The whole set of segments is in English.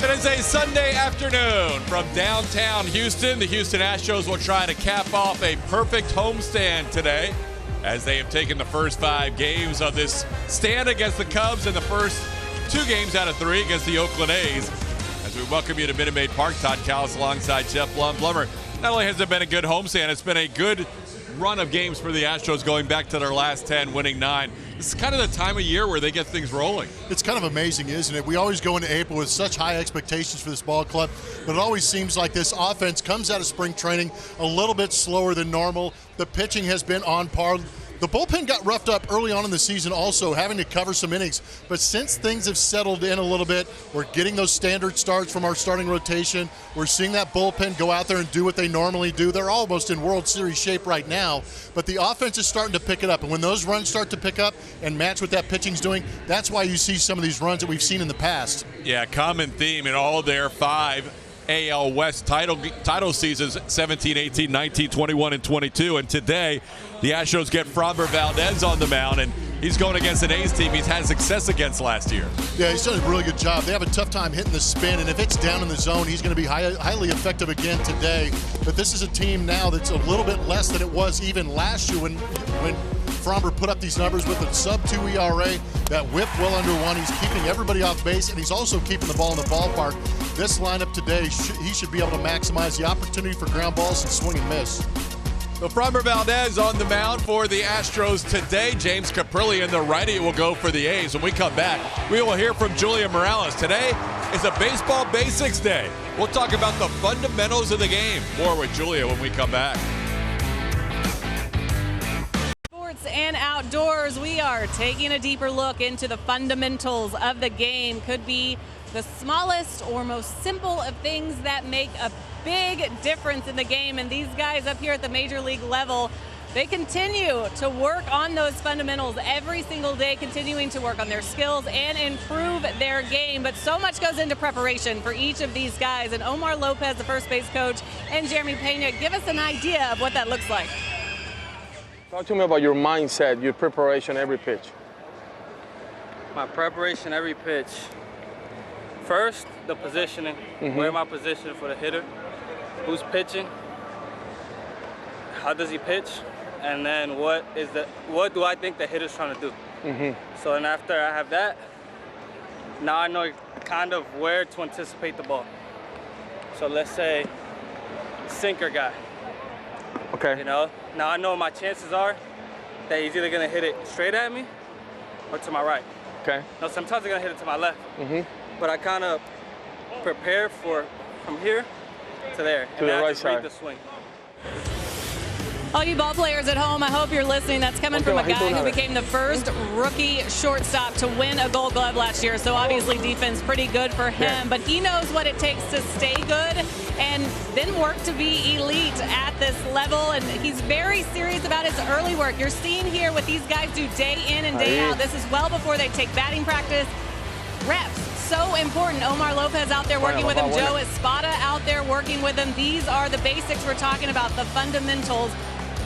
It is a Sunday afternoon from downtown Houston. The Houston Astros will try to cap off a perfect homestand today as they have taken the first 5 games of this stand against the Cubs and the first 2 games out of 3 against the Oakland A's. As we welcome you to Minute Maid Park, Todd Callis alongside Jeff Blum. Blummer, not only has it been a good homestand, it's been a good run of games for the Astros going back to their last 10, winning 9. This is kind of the time of year where they get things rolling. It's kind of amazing, isn't it? We always go into April with such high expectations for this ball club, but it always seems like this offense comes out of spring training a little bit slower than normal. The pitching has been on par. The bullpen got roughed up early on in the season also, having to cover some innings. But since things have settled in a little bit, we're getting those standard starts from our starting rotation. We're seeing that bullpen go out there and do what they normally do. They're almost in World Series shape right now, but the offense is starting to pick it up. And when those runs start to pick up and match what that pitching's doing, that's why you see some of these runs that we've seen in the past. Yeah, common theme in all their 5 AL West title seasons, 17, 18, 19, 21, and 22. And today, the Astros get Framber Valdez on the mound, and he's going against an A's team he's had success against last year. Yeah, he's done a really good job. They have a tough time hitting the spin, and if it's down in the zone, he's going to be highly effective again today. But this is a team now that's a little bit less than it was even last year when Framber put up these numbers with a sub-2 ERA, that whip well under 1. He's keeping everybody off base, and he's also keeping the ball in the ballpark. This lineup today, he should be able to maximize the opportunity for ground balls and swing and miss. So Framber Valdez on the mound for the Astros today. James Caprilli in the righty will go for the A's. When we come back, we will hear from Julian Morales. Today is a baseball basics day. We'll talk about the fundamentals of the game. More with Julia when we come back. And outdoors, we are taking a deeper look into the fundamentals of the game. Could be the smallest or most simple of things that make a big difference in the game. And these guys up here at the major league level, they continue to work on those fundamentals every single day, continuing to work on their skills and improve their game. But so much goes into preparation for each of these guys. And Omar Lopez, the first base coach, and Jeremy Pena, give us an idea of what that looks like. Talk to me about your mindset, your preparation every pitch. My preparation every pitch. First, the positioning. Where am I positioned for the hitter? Who's pitching? How does he pitch? And then what do I think the hitter's trying to do? So then after I have that, now I know kind of where to anticipate the ball. So let's say sinker guy. Okay. You know, now I know my chances are that he's either gonna hit it straight at me or to my right. Okay. Now sometimes they're gonna hit it to my left. But I kind of prepare for from here to there. To the right side. Read the swing. All you ball players at home, I hope you're listening. That's coming from a guy who became the first rookie shortstop to win a Gold Glove last year. So obviously defense pretty good for him, but he knows what it takes to stay good and then work to be elite at this level. And he's very serious about his early work. You're seeing here what these guys do day in and day out. This is well before they take batting practice. Reps, so important. Omar Lopez out there working with him. Joe Espada out there working with him. These are the basics we're talking about, the fundamentals.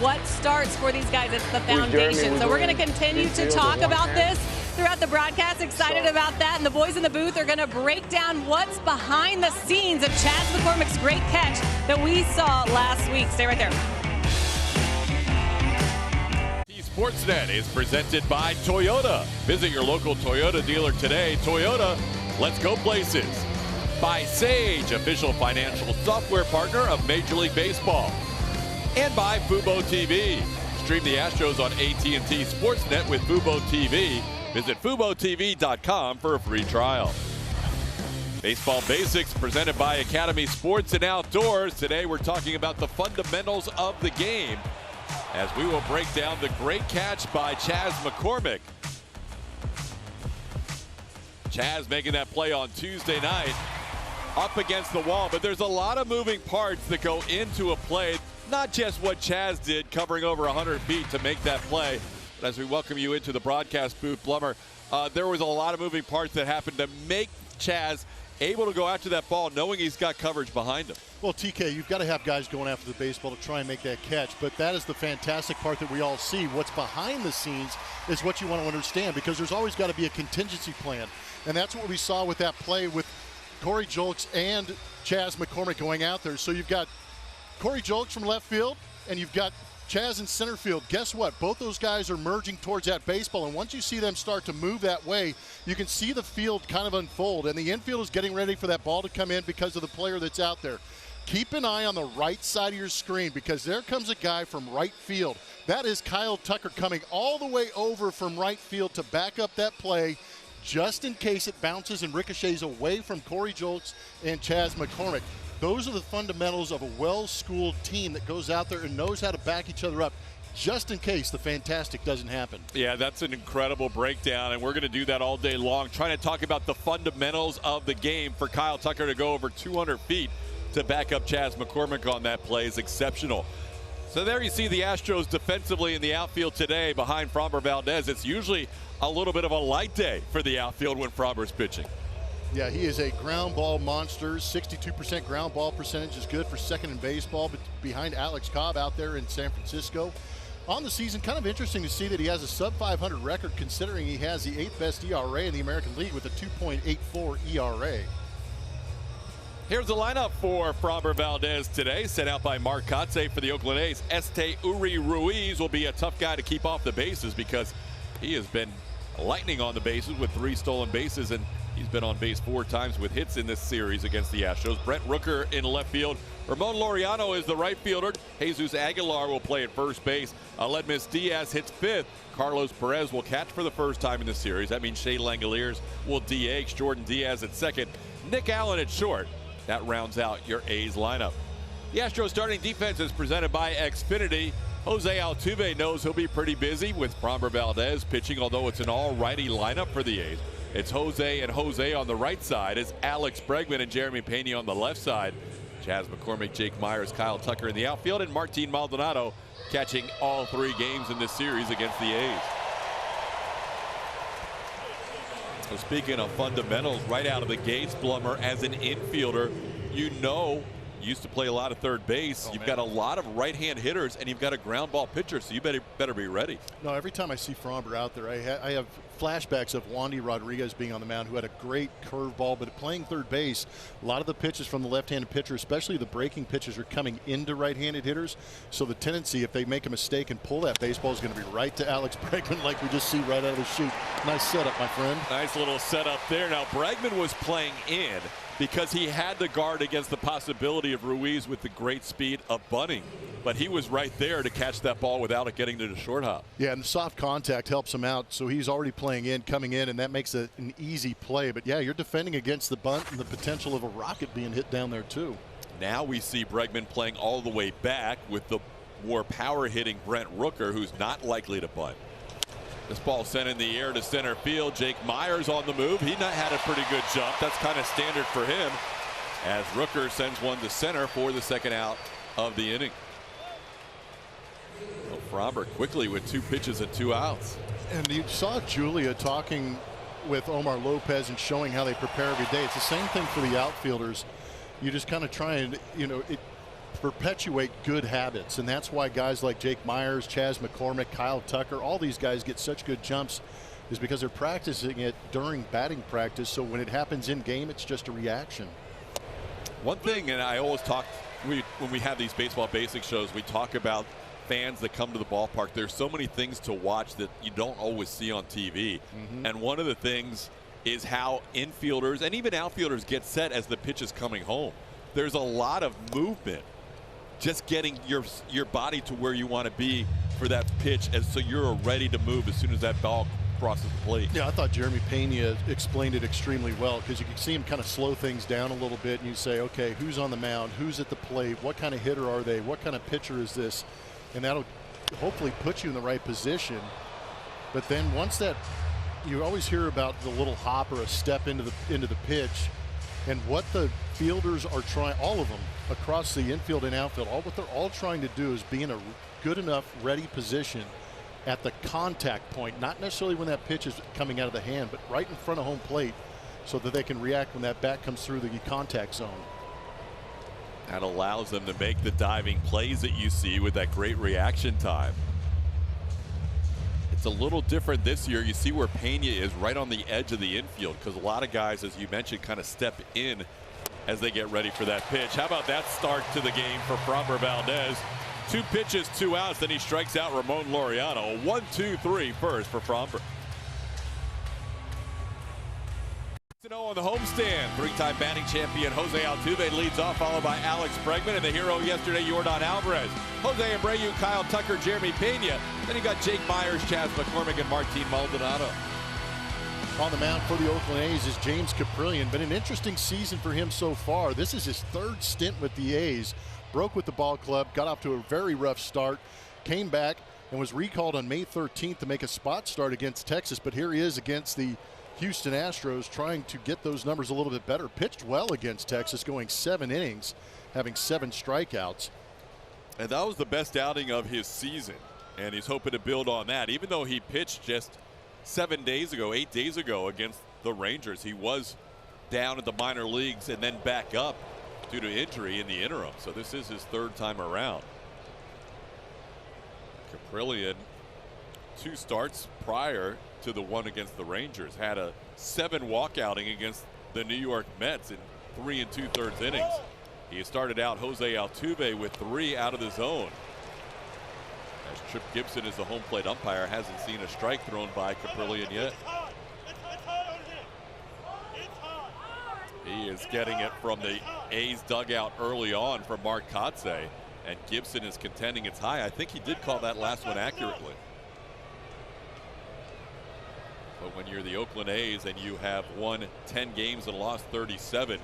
What starts for these guys? It's the foundation. So we're going to continue to talk about this throughout the broadcast. Excited about that. And the boys in the booth are going to break down what's behind the scenes of Chas McCormick's great catch that we saw last week. Stay right there. Sportsnet is presented by Toyota. Visit your local Toyota dealer today. Toyota, let's go places. By Sage, official financial software partner of Major League Baseball. And by Fubo TV. Stream the Astros on AT&T Sportsnet with Fubo TV. Visit FuboTV.com for a free trial. Baseball Basics presented by Academy Sports and Outdoors. Today we're talking about the fundamentals of the game as we will break down the great catch by Chas McCormick. Chas making that play on Tuesday night up against the wall, but there's a lot of moving parts that go into a play. Not just what Chas did, covering over 100 feet to make that play. But as we welcome you into the broadcast booth, Blummer, there was a lot of moving parts that happened to make Chas able to go after that ball knowing he's got coverage behind him. Well, TK, you've got to have guys going after the baseball to try and make that catch, but that is the fantastic part that we all see. What's behind the scenes is what you want to understand, because there's always got to be a contingency plan, and that's what we saw with that play with Corey Julks and Chas McCormick going out there. So you've got Corey Julks from left field, and you've got Chas in center field. Guess what? Both those guys are merging towards that baseball, and once you see them start to move that way, you can see the field kind of unfold, and the infield is getting ready for that ball to come in because of the player that's out there. Keep an eye on the right side of your screen, because there comes a guy from right field. That is Kyle Tucker coming all the way over from right field to back up that play, just in case it bounces and ricochets away from Corey Julks and Chas McCormick. Those are the fundamentals of a well-schooled team that goes out there and knows how to back each other up, just in case the fantastic doesn't happen. Yeah, that's an incredible breakdown, and we're going to do that all day long, trying to talk about the fundamentals of the game. For Kyle Tucker to go over 200 feet to back up Chas McCormick on that play is exceptional. So there you see the Astros defensively in the outfield today behind Framber Valdez. It's usually a little bit of a light day for the outfield when Framber's pitching. Yeah, he is a ground ball monster. 62% ground ball percentage is good for second in baseball, but behind Alex Cobb out there in San Francisco. On the season, kind of interesting to see that he has a sub-500 record, considering he has the 8th best ERA in the American League with a 2.84 ERA. Here's the lineup for Framber Valdez today, sent out by Mark Kotze for the Oakland A's. Uri Ruiz will be a tough guy to keep off the bases because he has been lightning on the bases with 3 stolen bases, and he's been on base 4 times with hits in this series against the Astros. Brent Rooker in left field. Ramon Laureano is the right fielder. Jesus Aguilar will play at first base. Aledmys Diaz hits 5th. Carlos Perez will catch for the first time in the series. That means Shea Langoliers will DH. Jordan Diaz at second. Nick Allen at short. That rounds out your A's lineup. The Astros starting defense is presented by Xfinity. Jose Altuve knows he'll be pretty busy with Framber Valdez pitching, although it's an all-righty lineup for the A's. It's Jose and Jose on the right side. It's Alex Bregman and Jeremy Pena on the left side. Chas McCormick, Jake Myers, Kyle Tucker in the outfield, and Martin Maldonado catching all 3 games in this series against the A's. So speaking of fundamentals, right out of the gates, Blummer, as an infielder, you used to play a lot of third base. You've got a lot of right-hand hitters, and you've got a ground ball pitcher, so you better be ready. No, every time I see Framber out there, I have flashbacks of Wandy Rodriguez being on the mound, who had a great curveball, but playing third base, a lot of the pitches from the left-handed pitcher, especially the breaking pitches, are coming into right-handed hitters. So the tendency, if they make a mistake and pull that baseball, is going to be right to Alex Bregman, like we just see right out of the chute. Nice setup, my friend. Nice little setup there. Now, Bregman was playing in because he had the guard against the possibility of Ruiz with the great speed of bunting. But he was right there to catch that ball without it getting to the short hop. Yeah, and the soft contact helps him out, so he's already playing in, coming in, and that makes it an easy play. But yeah, you're defending against the bunt and the potential of a rocket being hit down there too. Now we see Bregman playing all the way back with the more power hitting Brent Rooker, who's not likely to bunt. This ball sent in the air to center field. Jake Myers on the move. He had a pretty good jump. That's kind of standard for him, as Rooker sends one to center for the second out of the inning. Well, Framber quickly with 2 pitches and 2 outs. And you saw Julia talking with Omar Lopez and showing how they prepare every day. It's the same thing for the outfielders. You just kind of try and, perpetuate good habits, and that's why guys like Jake Myers, Chas McCormick, Kyle Tucker, all these guys get such good jumps, is because they're practicing it during batting practice, so when it happens in game, it's just a reaction. One thing, and I always talk, when we have these baseball basic shows, we talk about fans that come to the ballpark. There's so many things to watch that you don't always see on TV. And one of the things is how infielders and even outfielders get set as the pitch is coming home. There's a lot of movement, just getting your body to where you want to be for that pitch, and so you're ready to move as soon as that ball crosses the plate. Yeah, I thought Jeremy Pena explained it extremely well, because you can see him kind of slow things down a little bit, and you say, okay, who's on the mound, who's at the plate, what kind of hitter are they, what kind of pitcher is this, and that'll hopefully put you in the right position. But then once that, you always hear about the little hop or a step into the pitch, and what the fielders are trying, all of them across the infield and outfield, what they're all trying to do is be in a good enough ready position at the contact point, not necessarily when that pitch is coming out of the hand, but right in front of home plate, so that they can react when that bat comes through the contact zone. That allows them to make the diving plays that you see with that great reaction time. It's a little different this year. You see where Pena is right on the edge of the infield because a lot of guys, as you mentioned, kind of step in as they get ready for that pitch. How about that start to the game for Framber Valdez? 2 pitches, 2 outs, then he strikes out Ramon Laureano. 1-2-3 first for Framber. 6-0 on the homestand. 3-time batting champion Jose Altuve leads off, followed by Alex Bregman and the hero yesterday, Yordan Alvarez. Jose Abreu, Kyle Tucker, Jeremy Pena. Then you got Jake Myers, Chas McCormick, and Martin Maldonado. On the mound for the Oakland A's is James Caprillion. Been an interesting season for him so far. This is his 3rd stint with the A's. Broke with the ball club, got off to a very rough start, came back and was recalled on May 13th to make a spot start against Texas. But here he is against the Houston Astros, trying to get those numbers a little bit better. Pitched well against Texas, going 7 innings, having 7 strikeouts. And that was the best outing of his season, and he's hoping to build on that. Even though he pitched just 8 days ago against the Rangers, he was down at the minor leagues and then back up due to injury in the interim. So this is his 3rd time around. Caprillion, 2 starts prior to the one against the Rangers, had a 7 walk outing against the New York Mets in 3 2/3 innings. He started out Jose Altuve with 3 out of the zone. As Trip Gibson is the home plate umpire, hasn't seen a strike thrown by Caprillion yet. He is getting it from the A's dugout early on from Mark Kotsay, and Gibson is contending it's high. I think he did call that last one accurately. But when you're the Oakland A's and you have won 10 games and lost 37,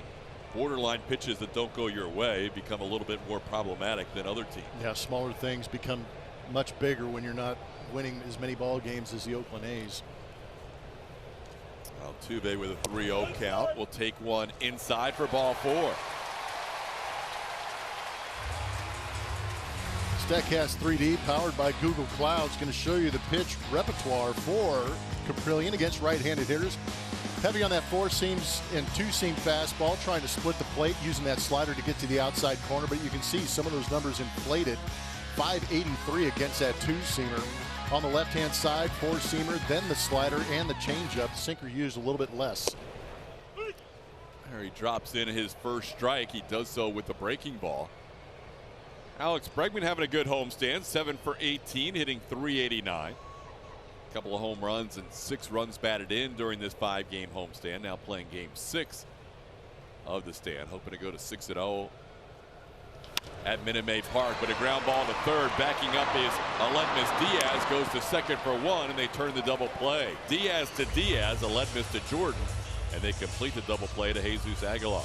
borderline pitches that don't go your way become a little bit more problematic than other teams. Yeah, smaller things become much bigger when you're not winning as many ball games as the Oakland A's. Altuve with a 3-0 count will take one inside for ball 4. StatCast 3D, powered by Google Cloud, is going to show you the pitch repertoire for Caprillion against right-handed hitters. Heavy on that 4-seams and 2-seam fastball, trying to split the plate using that slider to get to the outside corner, but you can see some of those numbers inflated. 583 against that 2-seamer. On the left-hand side, 4-seamer, then the slider and the changeup. The sinker used a little bit less. There he drops in his first strike. He does so with the breaking ball. Alex Bregman having a good homestand, 7 for 18, hitting .389. A couple of home runs and 6 runs batted in during this 5-game homestand. Now playing game 6 of the stand, hoping to go to 6-0 at Minute Maid Park. But a ground ball to third. Backing up is Aledmus Diaz, goes to second for 1, and they turn the double play. Diaz to Diaz, Aledmus to Jordan, and they complete the double play to Jesus Aguilar.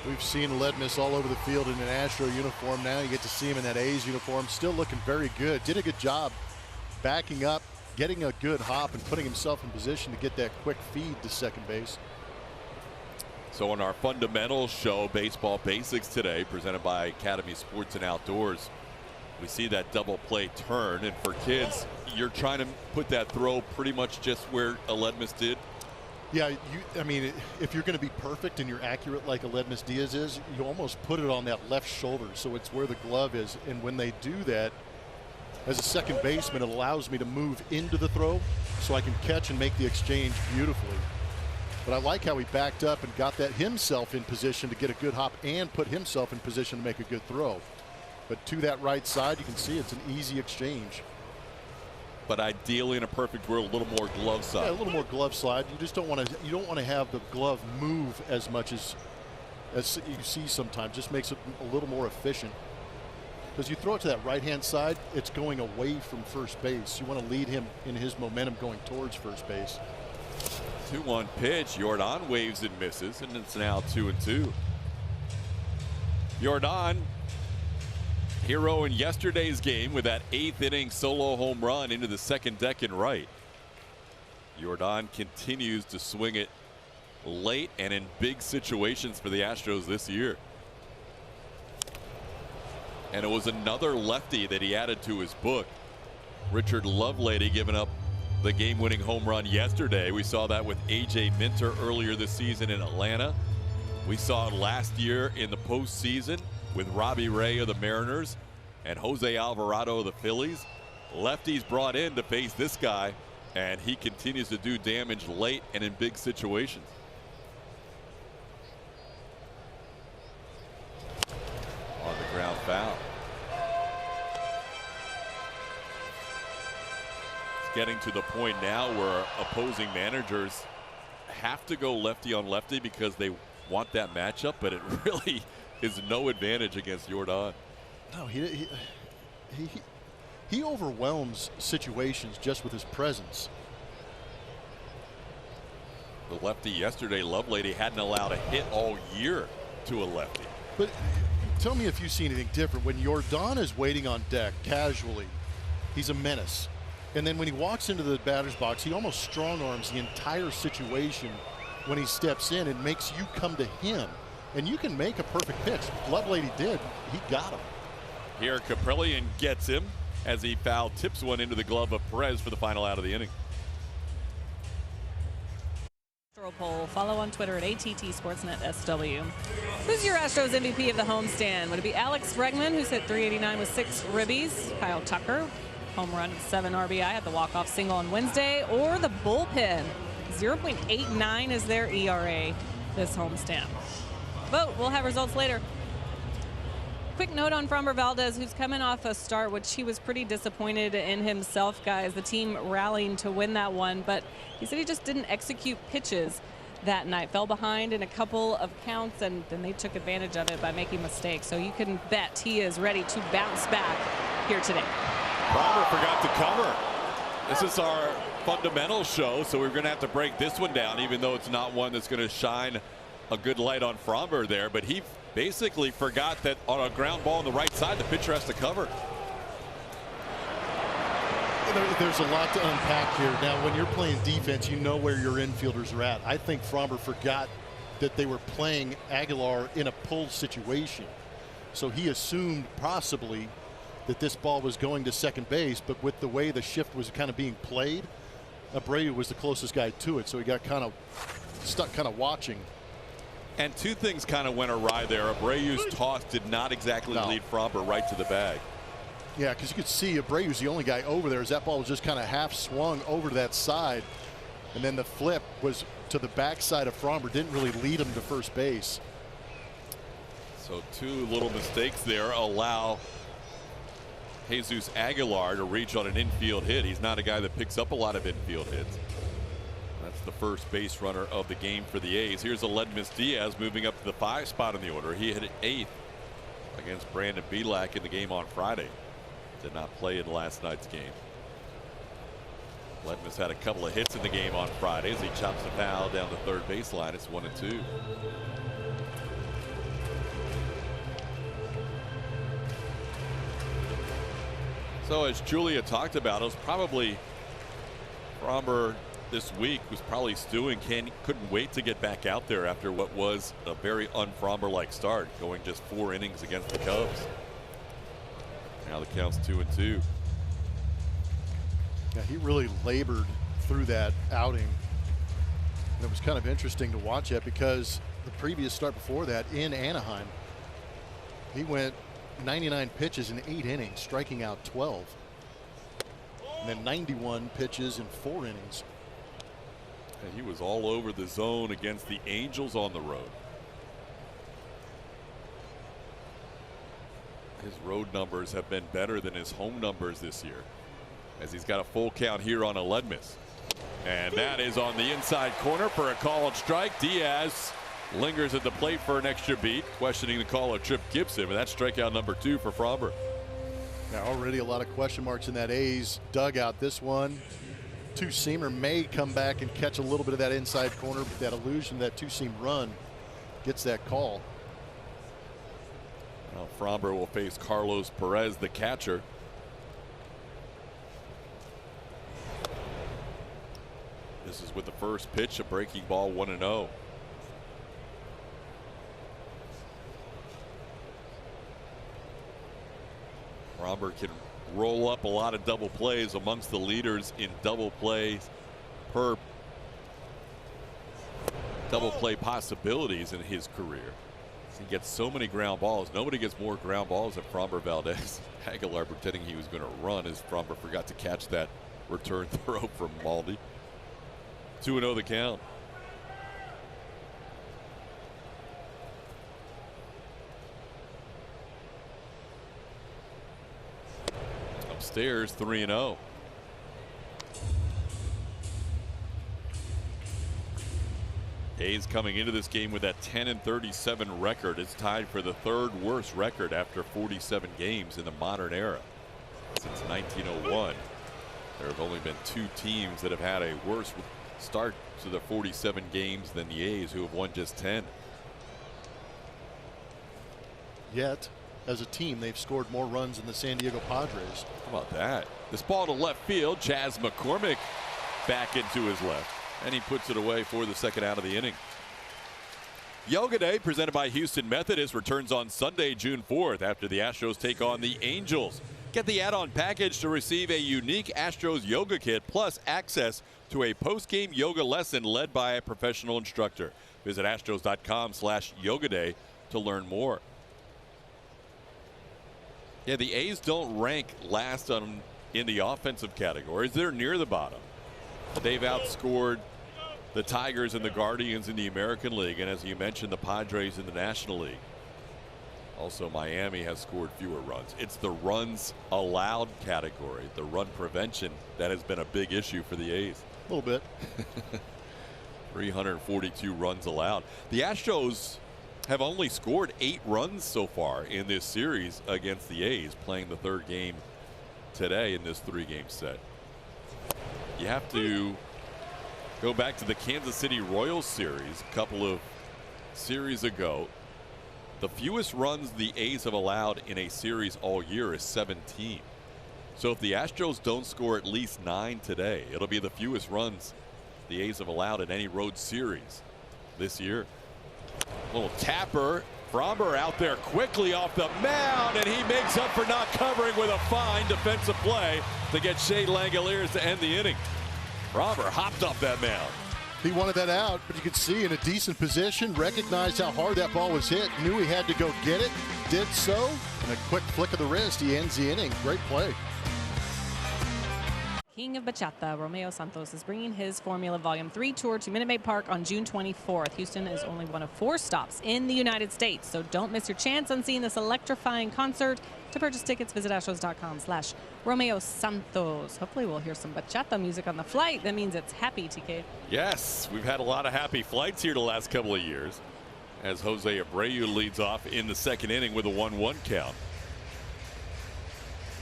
We've seen Aledmus all over the field in an Astro uniform. Now you get to see him in that A's uniform, still looking very good. Did a good job backing up, getting a good hop, and putting himself in position to get that quick feed to second base. So on our fundamentals show, Baseball Basics today, presented by Academy Sports and Outdoors, we see that double play turn, and for kids, you're trying to put that throw pretty much just where Aledmus did. Yeah, I mean, if you're going to be perfect and you're accurate like Aledmus Diaz is, you almost put it on that left shoulder, so it's where the glove is. And when they do that, as a second baseman, it allows me to move into the throw so I can catch and make the exchange beautifully. But I like how he backed up and got that himself in position to get a good hop and put himself in position to make a good throw. But to that right side, you can see it's an easy exchange. But ideally, in a perfect world, a little more glove side. Yeah, a little more glove slide. You just don't want to. You don't want to have the glove move as much as you see sometimes. Just makes it a little more efficient. Because you throw it to that right-hand side, it's going away from first base. You want to lead him in his momentum going towards first base. 2-1 pitch. Yordan waves and misses, and it's now 2-2. Yordan, hero in yesterday's game with that 8th inning solo home run into the second deck and right. Yordan continues to swing it late and in big situations for the Astros this year. And it was another lefty that he added to his book. Richard Lovelady giving up the game-winning home run yesterday. We saw that with A.J. Minter earlier this season in Atlanta. We saw it last year in the postseason with Robbie Ray of the Mariners. And Jose Alvarado of the Phillies, lefties brought in to face this guy, and he continues to do damage late and in big situations. On the ground foul. It's getting to the point now where opposing managers have to go lefty on lefty because they want that matchup, but it really is no advantage against Jordan. No, he overwhelms situations just with his presence. The lefty yesterday, Lovelady, hadn't allowed a hit all year to a lefty. But tell me if you see anything different. When Jordan is waiting on deck casually, he's a menace. And then when he walks into the batter's box, he almost strong arms the entire situation when he steps in and makes you come to him. And you can make a perfect pitch. Lovelady did. He got him. Here Caprillion gets him as he foul tips one into the glove of Perez for the final out of the inning. Poll. Follow on Twitter at ATT Sportsnet SW. Who's your Astros MVP of the homestand? Would it be Alex Bregman, who's hit .389 with 6 ribbies? Kyle Tucker, home run with 7 RBI at the walk-off single on Wednesday, or the bullpen? 0.89 is their ERA this homestand. Vote. We'll have results later. Quick note on Framber Valdez, who's coming off a start which he was pretty disappointed in himself, guys. The team rallying to win that one, but he said he just didn't execute pitches that night. Fell behind in a couple of counts, and then they took advantage of it by making mistakes. So you can bet he is ready to bounce back here today. Framber forgot to cover. This is our fundamental show, so we're going to have to break this one down, even though it's not one that's going to shine a good light on Framber there. But he basically forgot that on a ground ball on the right side, the pitcher has to cover. There's a lot to unpack here. Now, when you're playing defense, you know where your infielders are at. I think Framber forgot that they were playing Aguilar in a pull situation. So he assumed possibly that this ball was going to second base, but with the way the shift was kind of being played, Abreu was the closest guy to it. So he got kind of stuck kind of watching. And two things kind of went awry there. Abreu's toss did not exactly lead Framber right to the bag. Yeah, because you could see Abreu's the only guy over there as that ball was just kind of half swung over to that side. And then the flip was to the backside of Framber, didn't really lead him to first base. So two little mistakes there allow Jesus Aguilar to reach on an infield hit. He's not a guy that picks up a lot of infield hits. That's the first base runner of the game for the A's. Here's Aledmys Diaz moving up to the 5 spot in the order. He hit 8th against Brandon Bielak in the game on Friday. Did not play in last night's game. Aledmys had a couple of hits in the game on Friday as he chops the foul down the third baseline. It's 1-2. So as Julia talked about, it was probably Framber this week was probably stewing. Couldn't wait to get back out there after what was a very un-Framber-like start, going just 4 innings against the Cubs. Now the count's 2-2. Yeah, he really labored through that outing. And it was kind of interesting to watch it because the previous start before that in Anaheim, he went 99 pitches in 8 innings, striking out 12. And then 91 pitches in 4 innings. And he was all over the zone against the Angels on the road. His road numbers have been better than his home numbers this year, as he's got a full count here on Aledmys. And that is on the inside corner for a called strike. Diaz lingers at the plate for an extra beat, questioning the call of Trip Gibson, but that's strikeout number 2 for Framber. Now already a lot of question marks in that A's dugout. This one, two-seamer may come back and catch a little bit of that inside corner, but that illusion, that two-seam run gets that call. Now Framber will face Carlos Perez, the catcher. This is with the first pitch, a breaking ball, 1-0. Framber can roll up a lot of double plays, amongst the leaders in double plays per double play possibilities in his career. He gets so many ground balls. Nobody gets more ground balls than Framber Valdez. Aguilar pretending he was going to run as Framber forgot to catch that return throw from Maldi. 2-0 the count. Upstairs 3-0. A's coming into this game with that 10-37 record. It's tied for the third worst record after 47 games in the modern era. Since 1901, there have only been 2 teams that have had a worse start to the 47 games than the A's, who have won just 10. Yet, as a team, they've scored more runs than the San Diego Padres. How about that? This ball to left field. Chas McCormick back into his left. And he puts it away for the second out of the inning. Yoga Day, presented by Houston Methodist, returns on Sunday, June 4th, after the Astros take on the Angels. Get the add-on package to receive a unique Astros yoga kit, plus access to a post-game yoga lesson led by a professional instructor. Visit astros.com/yoga day to learn more. Yeah, the A's don't rank last in the offensive categories. They're near the bottom. They've outscored the Tigers and the Guardians in the American League, and as you mentioned, the Padres in the National League. Also, Miami has scored fewer runs. It's the runs allowed category, the run prevention, that has been a big issue for the A's. A little bit. 342 runs allowed. The Astros have only scored 8 runs so far in this series against the A's, playing the third game today in this 3-game set. You have to go back to the Kansas City Royals series a couple of series ago. The fewest runs the A's have allowed in a series all year is 17. So if the Astros don't score at least 9 today, it'll be the fewest runs the A's have allowed in any road series this year. Little tapper. Framber out there quickly off the mound, and he makes up for not covering with a fine defensive play to get Shea Langoliers to end the inning. Framber hopped up that mound. He wanted that out, but you could see in a decent position, recognized how hard that ball was hit, knew he had to go get it, did so, and a quick flick of the wrist, he ends the inning. Great play. King of Bachata, Romeo Santos, is bringing his Formula Volume 3 tour to Minute Maid Park on June 24th. Houston is only one of 4 stops in the United States, so don't miss your chance on seeing this electrifying concert. To purchase tickets, visit astros.com/Romeo Santos. Hopefully we'll hear some bachata music on the flight. That means it's happy, TK. Yes, we've had a lot of happy flights here the last couple of years, as Jose Abreu leads off in the second inning with a 1-1 count.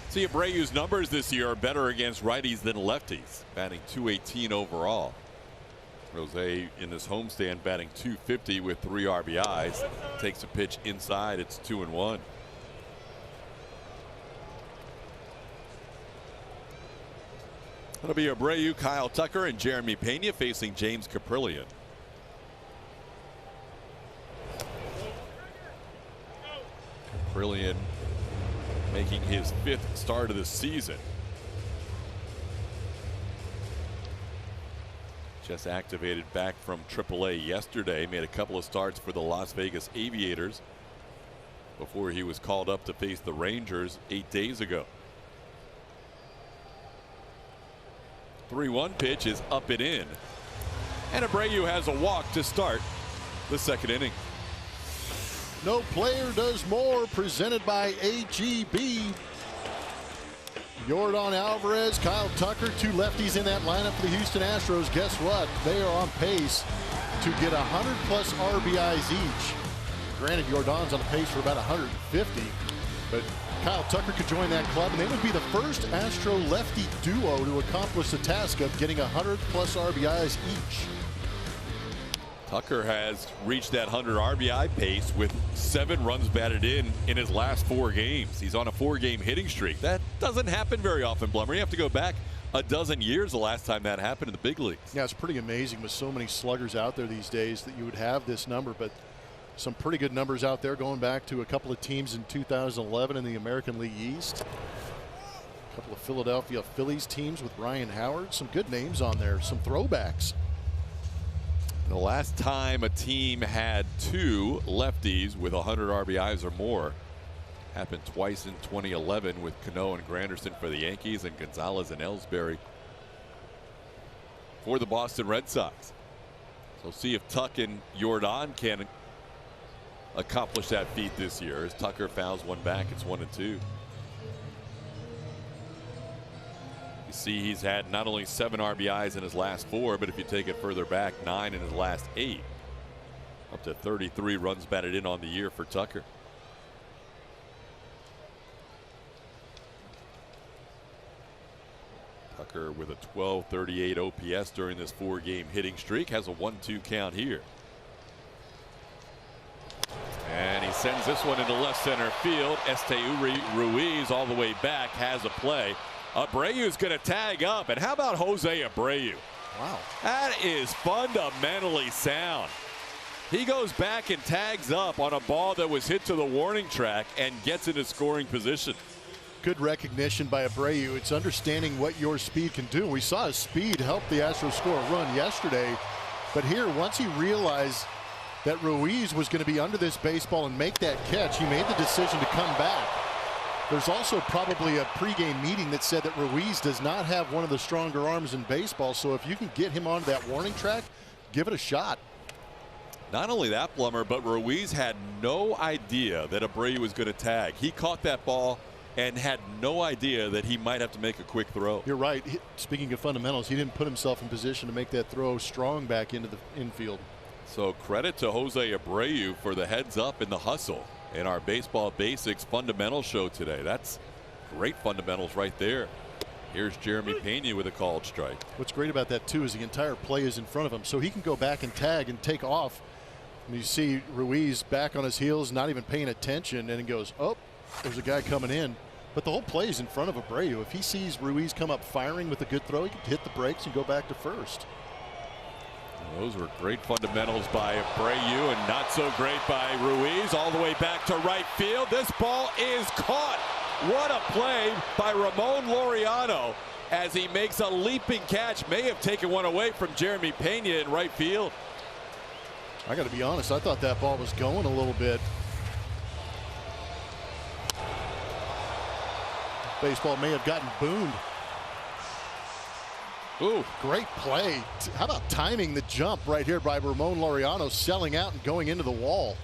See, Abreu's numbers this year are better against righties than lefties, batting .218 overall. Jose in this homestand batting .250 with 3 RBIs. Takes a pitch inside. It's 2-1. It'll be Abreu, Kyle Tucker, and Jeremy Pena facing James Caprillion. Caprillion making his 5th start of the season. Just activated back from AAA yesterday. Made a couple of starts for the Las Vegas Aviators before he was called up to face the Rangers 8 days ago. 3-1 pitch is up and in. And Abreu has a walk to start the second inning. No player does more, presented by AGB. Yordan Alvarez, Kyle Tucker, 2 lefties in that lineup for the Houston Astros. Guess what? They are on pace to get 100+ RBIs each. Granted, Yordan's on pace for about 150, but Kyle Tucker could join that club, and they would be the first Astro lefty duo to accomplish the task of getting 100+ RBIs each. Tucker has reached that 100 RBI pace with 7 runs batted in his last 4 games. He's on a 4-game hitting streak. That doesn't happen very often, Blummer. You have to go back a dozen years the last time that happened in the big leagues. Yeah, it's pretty amazing with so many sluggers out there these days that you would have this number, but some pretty good numbers out there going back to a couple of teams in 2011 in the American League East. A couple of The last time a team had 2 lefties with 100 RBIs or more happened twice in 2011 with Cano and Granderson for the Yankees and Gonzalez and Ellsbury for the Boston Red Sox. So see if Tuck and Jordan can accomplish that feat this year as Tucker fouls one back. It's 1-2. You see he's had not only 7 RBIs in his last 4, but if you take it further back, 9 in his last 8. Up to 33 runs batted in on the year for Tucker. Tucker with a 1238 OPS during this 4-game hitting streak has a 1-2 count here. And he sends this one into left center field. Esteury Ruiz all the way back has a play. Abreu's going to tag up. And how about Jose Abreu? Wow. That is fundamentally sound. He goes back and tags up on a ball that was hit to the warning track and gets into scoring position. Good recognition by Abreu. It's understanding what your speed can do. We saw his speed help the Astros score a run yesterday. But here, once he realized that Ruiz was going to be under this baseball and make that catch, he made the decision to come back. There's also probably a pregame meeting that said that Ruiz does not have one of the stronger arms in baseball. So if you can get him onto that warning track, give it a shot. Not only that, Plummer, but Ruiz had no idea that Abreu was going to tag. He caught that ball and had no idea that he might have to make a quick throw. You're right. Speaking of fundamentals, he didn't put himself in position to make that throw strong back into the infield. So credit to Jose Abreu for the heads up and the hustle in our baseball basics fundamental show today. That's great fundamentals right there. Here's Jeremy Pena with a called strike. What's great about that too is the entire play is in front of him, so he can go back and tag and take off. And you see Ruiz back on his heels, not even paying attention, and he goes, oh, there's a guy coming in. But the whole play is in front of Abreu. If he sees Ruiz come up firing with a good throw, he can hit the brakes and go back to first. Those were great fundamentals by Abreu and not so great by Ruiz. All the way back to right field. This ball is caught. What a play by Ramon Laureano as he makes a leaping catch. May have taken one away from Jeremy Pena in right field. I got to be honest, I thought that ball was going a little bit. Baseball may have gotten boomed. Ooh, great play. How about timing the jump right here by Ramon Laureano, selling out and going into the wall?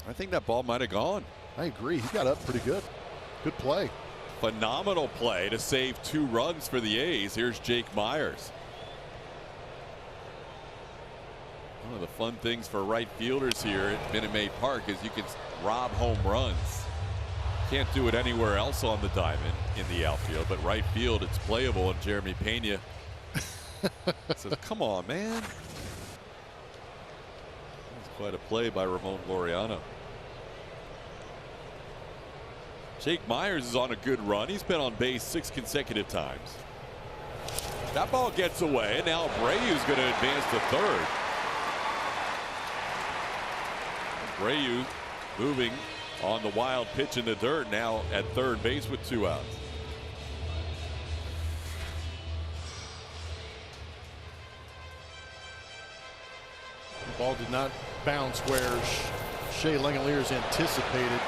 I think that ball might have gone. I agree. He got up pretty good. Good play. Phenomenal play to save 2 runs for the A's. Here's Jake Myers. One of the fun things for right fielders here at Minute Maid Park is you can rob home runs. Can't do it anywhere else on the diamond in the outfield, but right field it's playable, and Jeremy Pena says, come on, man. That's quite a play by Ramon Laureano. Jake Myers is on a good run. He's been on base 6 consecutive times. That ball gets away, and now Abreu's going to advance to third. Abreu moving on the wild pitch in the dirt, now at third base with 2 outs. The ball did not bounce where Shea Langeliers anticipated.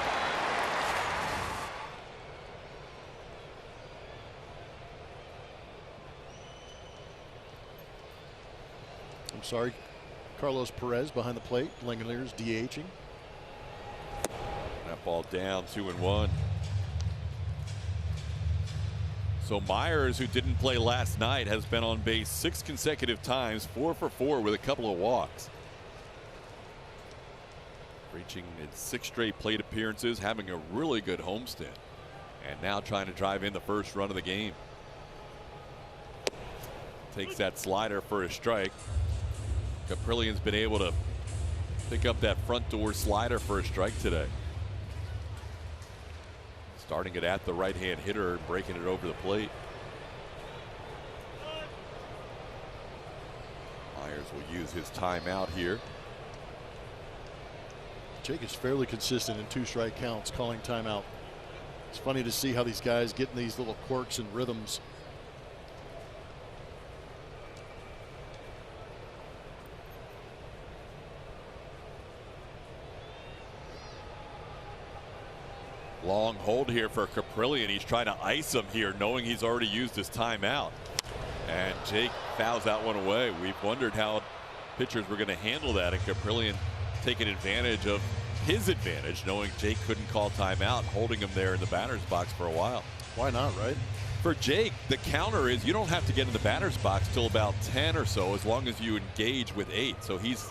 I'm sorry, Carlos Perez behind the plate. Langeliers DHing. That ball down, 2-1. So Myers, who didn't play last night, has been on base 6 consecutive times, 4 for 4 with a couple of walks. Reaching in 6 straight plate appearances, having a really good homestand, and now trying to drive in the first run of the game. Takes that slider for a strike. Caprillian's been able to pick up that front door slider for a strike today. Starting it at the right-hand hitter and breaking it over the plate. Myers will use his timeout here. Jake is fairly consistent in 2 strike counts, calling timeout. It's funny to see how these guys get in these little quirks and rhythms. Long hold here for Caprillion. He's trying to ice him here, knowing he's already used his timeout. And Jake fouls that one away. We've wondered how pitchers were going to handle that, and Caprillion taking advantage of his advantage, knowing Jake couldn't call timeout, holding him there in the batter's box for a while. Why not, right? For Jake, the counter is you don't have to get in the batter's box till about 10 or so, as long as you engage with 8. So he's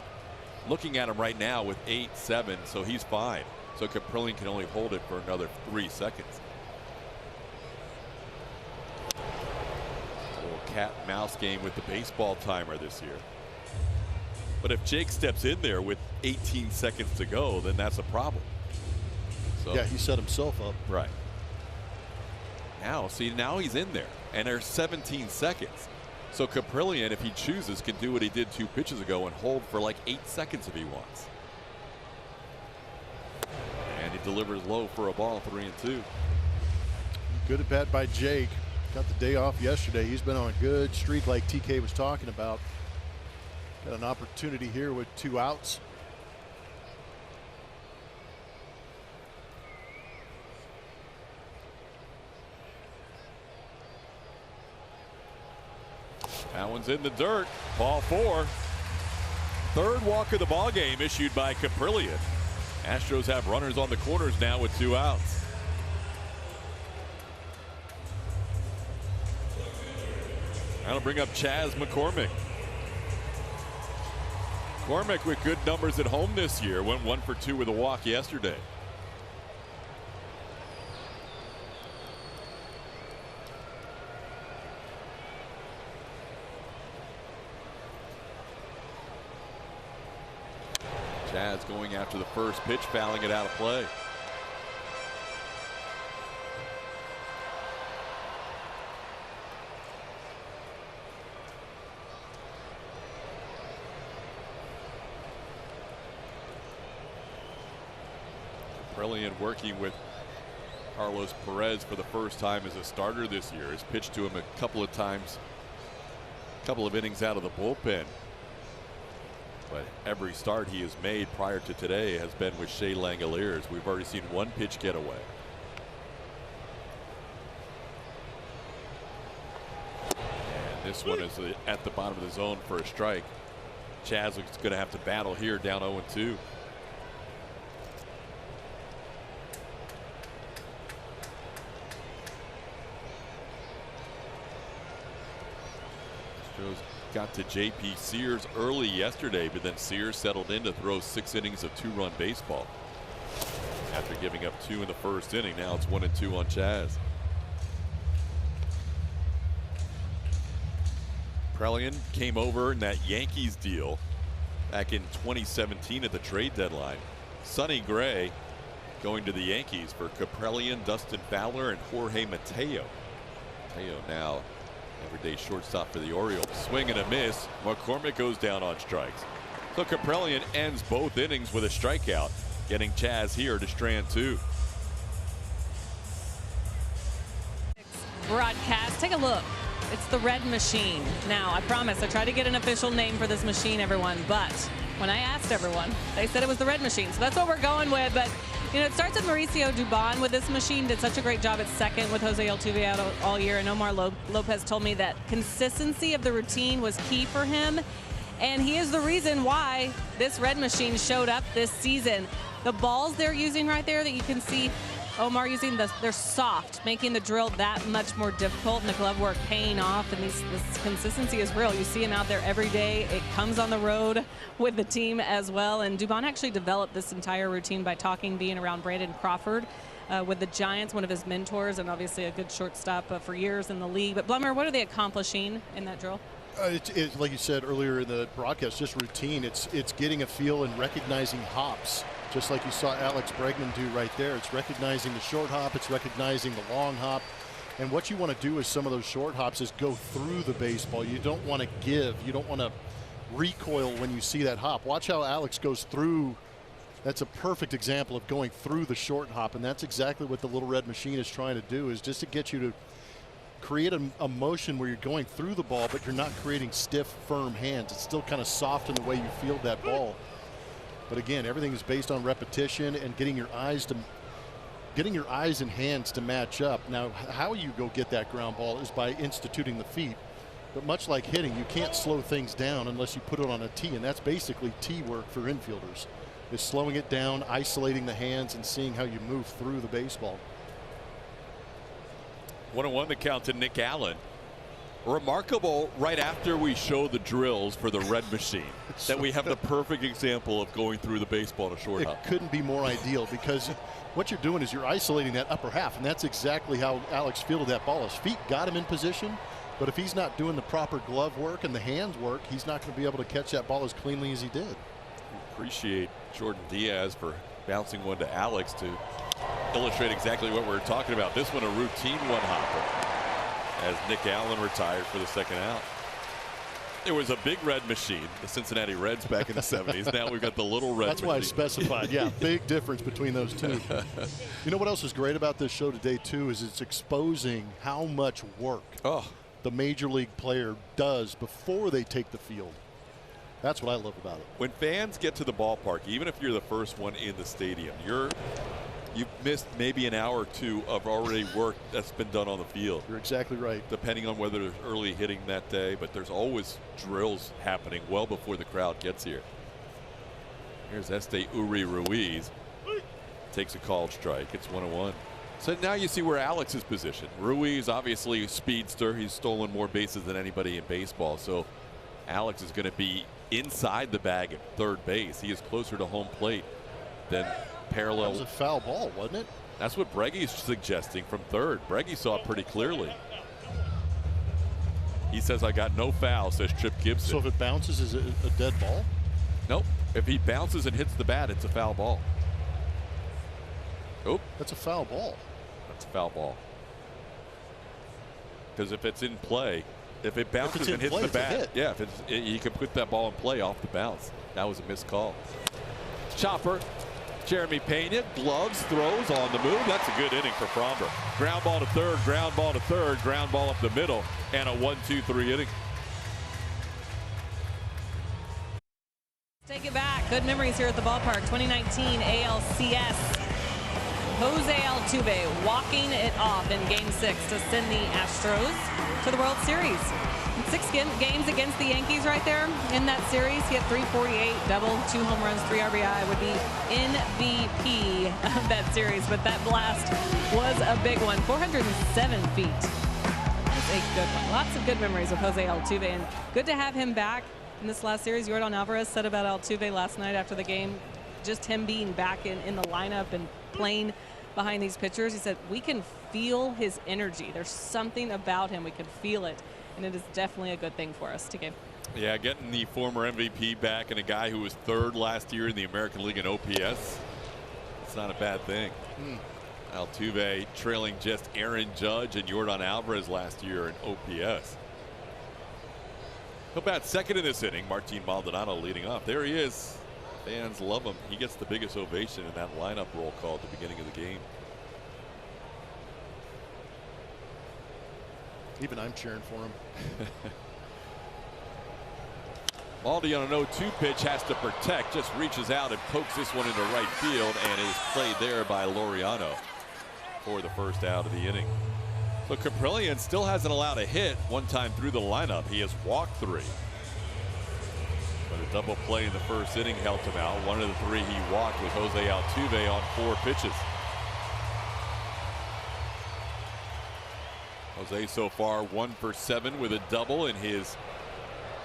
looking at him right now with 8-7, so he's fine. So Caprillion can only hold it for another 3 seconds. A little cat and mouse game with the baseball timer this year. But if Jake steps in there with 18 seconds to go, then that's a problem. So, yeah, he set himself up. Right. Now, see, now he's in there, and there's 17 seconds. So Caprillion, if he chooses, can do what he did 2 pitches ago and hold for like 8 seconds if he wants. And he delivers low for a ball, 3-2. Good at bat by Jake. Got the day off yesterday. He's been on a good streak like TK was talking about. Got an opportunity here with 2 outs. That one's in the dirt. Ball 4. Third walk of the ball game issued by Caprillion. Astros have runners on the corners now with 2 outs. That'll bring up Chas McCormick. McCormick with good numbers at home this year. Went 1 for 2 with a walk yesterday. Chas going after the first pitch, fouling it out of play. Caprillion working with Carlos Perez for the first time as a starter this year. Has pitched to him a couple of times, a couple of innings out of the bullpen. But every start he has made prior to today has been with Shea Langoliers. We've already seen 1 pitch get away. And this one is at the bottom of the zone for a strike. Chas is going to have to battle here, down 0-2. Astros got to JP Sears early yesterday, but then Sears settled in to throw 6 innings of 2-run baseball. After giving up 2 in the first inning, now it's 1-2 on Chas. Caprillion came over in that Yankees deal back in 2017 at the trade deadline. Sonny Gray going to the Yankees for Caprillion, Dustin Fowler, and Jorge Mateo. Mateo now everyday shortstop for the Orioles. Swing and a miss. McCormick goes down on strikes. So Caprillion ends both innings with a strikeout, getting Chas here to strand 2. Broadcast. Take a look. It's the Red Machine. Now, I promise I tried to get an official name for this machine, everyone, but when I asked everyone, they said it was the Red Machine. So that's what we're going with. But, you know, it starts with Mauricio Dubon with this machine. Did such a great job at second with Jose Altuve out all year. And Omar Lopez told me that consistency of the routine was key for him. And he is the reason why this Red Machine showed up this season. The balls they're using right there that you can see Omar using, they're soft, making the drill that much more difficult, and the glove work paying off, and this consistency is real. You see him out there every day. It comes on the road with the team as well, and Dubon actually developed this entire routine by being around Brandon Crawford with the Giants, one of his mentors, and obviously a good shortstop for years in the league. But Blummer, what are they accomplishing in that drill? It's like you said earlier in the broadcast, just routine. It's getting a feel and recognizing hops, just like you saw Alex Bregman do right there. It's recognizing the short hop, it's recognizing the long hop. And what you want to do with some of those short hops is go through the baseball. You don't want to give. You don't want to recoil when you see that hop. Watch how Alex goes through. That's a perfect example of going through the short hop, and that's exactly what the Little Red Machine is trying to do, is just to get you to create a motion where you're going through the ball, but you're not creating stiff, firm hands. It's still kind of soft in the way you field that ball. But again, everything is based on repetition and getting your eyes to getting your eyes and hands to match up. Now, how you go get that ground ball is by instituting the feet. But much like hitting, you can't slow things down unless you put it on a tee, and that's basically tee work for infielders, is slowing it down, isolating the hands, and seeing how you move through the baseball. 1-1 the count to Nick Allen. Remarkable right after we show the drills for the red machine that we have the perfect example of going through the baseball to short hop. It couldn't be more ideal, because what you're doing is you're isolating that upper half, and that's exactly how Alex fielded that ball. His feet got him in position, but if he's not doing the proper glove work and the hands work, he's not going to be able to catch that ball as cleanly as he did. Appreciate Jordan Diaz for bouncing one to Alex to illustrate exactly what we're talking about. This one a routine one-hopper as Nick Allen retired for the second out. There was a big red machine, the Cincinnati Reds back in the 70s. Now we've got the little red That's machine. why I specified. Yeah, big difference between those two. You know what else is great about this show today, too, is it's exposing how much work the major league player does before they take the field. That's what I love about it. When fans get to the ballpark, even if you're the first one in the stadium, you've missed maybe an hour or two of already work that's been done on the field. You're exactly right. Depending on whether there's early hitting that day, but there's always drills happening well before the crowd gets here. Here's Este Uri Ruiz. Takes a called strike. It's 1-1. So now you see where Alex is positioned. Ruiz, obviously a speedster. He's stolen more bases than anybody in baseball. So Alex is going to be inside the bag at third base. He is closer to home plate than parallel. That was a foul ball, wasn't it? That's what Brege's suggesting from third. Brege saw it pretty clearly. He says, I got no foul, says Trip Gibson. So if it bounces, is it a dead ball? Nope. If he bounces and hits the bat, it's a foul ball. Oh, that's a foul ball. That's a foul ball. Because if it's in play, if it bounces and hits the bat, yeah, he could put that ball in play off the bounce. That was a missed call. Chopper, Jeremy Pena, gloves, throws on the move. That's a good inning for Fromber. Ground ball to third, ground ball to third, ground ball up the middle, and a 1-2-3 inning. Take it back. Good memories here at the ballpark. 2019 ALCS. Jose Altuve walking it off in Game 6 to send the Astros to the World Series. 6 games against the Yankees right there in that series. He had 348, double, 2 home runs, 3 RBI, would be MVP of that series. But that blast was a big one. 407 feet. That's a good one. Lots of good memories of Jose Altuve, and good to have him back in this last series. Yordan Alvarez said about Altuve last night after the game, just him being back in the lineup and playing behind these pitchers. He said, we can feel his energy. There's something about him. We can feel it. And it is definitely a good thing for us, TK. Yeah, getting the former MVP back and a guy who was third last year in the American League in OPS, it's not a bad thing. Altuve trailing just Aaron Judge and Yordan Alvarez last year in OPS. He'll bat second in this inning. Martin Maldonado leading off. There he is. Fans love him. He gets the biggest ovation in that lineup roll call at the beginning of the game. Even I'm cheering for him. Maldi on a 0-2 pitch, has to protect, just reaches out and pokes this one into right field, and is played there by Laureano for the first out of the inning. So Caprillion still hasn't allowed a hit one time through the lineup. He has walked 3. But a double play in the first inning helped him out. One of the 3 he walked was Jose Altuve on 4 pitches. Jose so far 1 for 7 with a double in his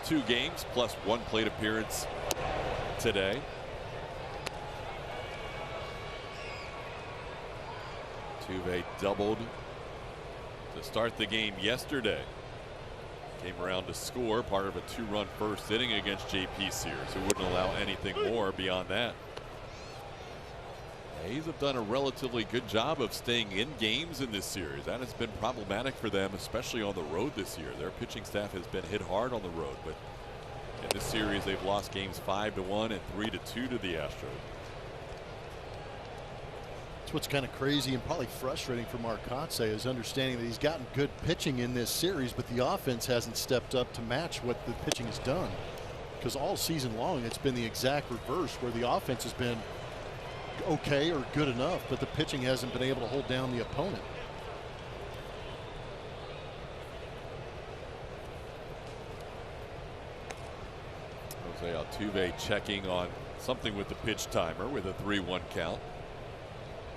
2 games, plus 1 plate appearance today. Altuve doubled to start the game yesterday. Came around to score, part of a 2-run first inning against JP Sears, who wouldn't allow anything more beyond that. A's have done a relatively good job of staying in games in this series. That has been problematic for them, especially on the road this year. Their pitching staff has been hit hard on the road, but in this series they've lost games 5-1 and 3-2 to the Astros. That's what's kind of crazy and probably frustrating for Mark Kotsay, is understanding that he's gotten good pitching in this series, but the offense hasn't stepped up to match what the pitching has done. Because all season long it's been the exact reverse, where the offense has been okay or good enough, but the pitching hasn't been able to hold down the opponent. Jose Altuve checking on something with the pitch timer with a 3-1 count.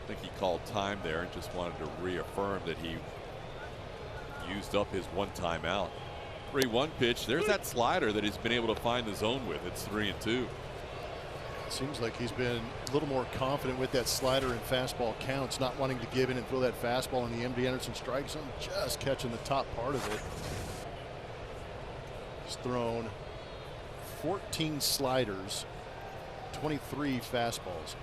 I think he called time there and just wanted to reaffirm that he used up his one timeout. 3-1 pitch. There's that slider that he's been able to find the zone with. It's 3-2. It seems like he's been a little more confident with that slider and fastball counts, not wanting to give in and throw that fastball in the MD Anderson strike zone, just catching the top part of it. He's thrown 14 sliders, 23 fastballs.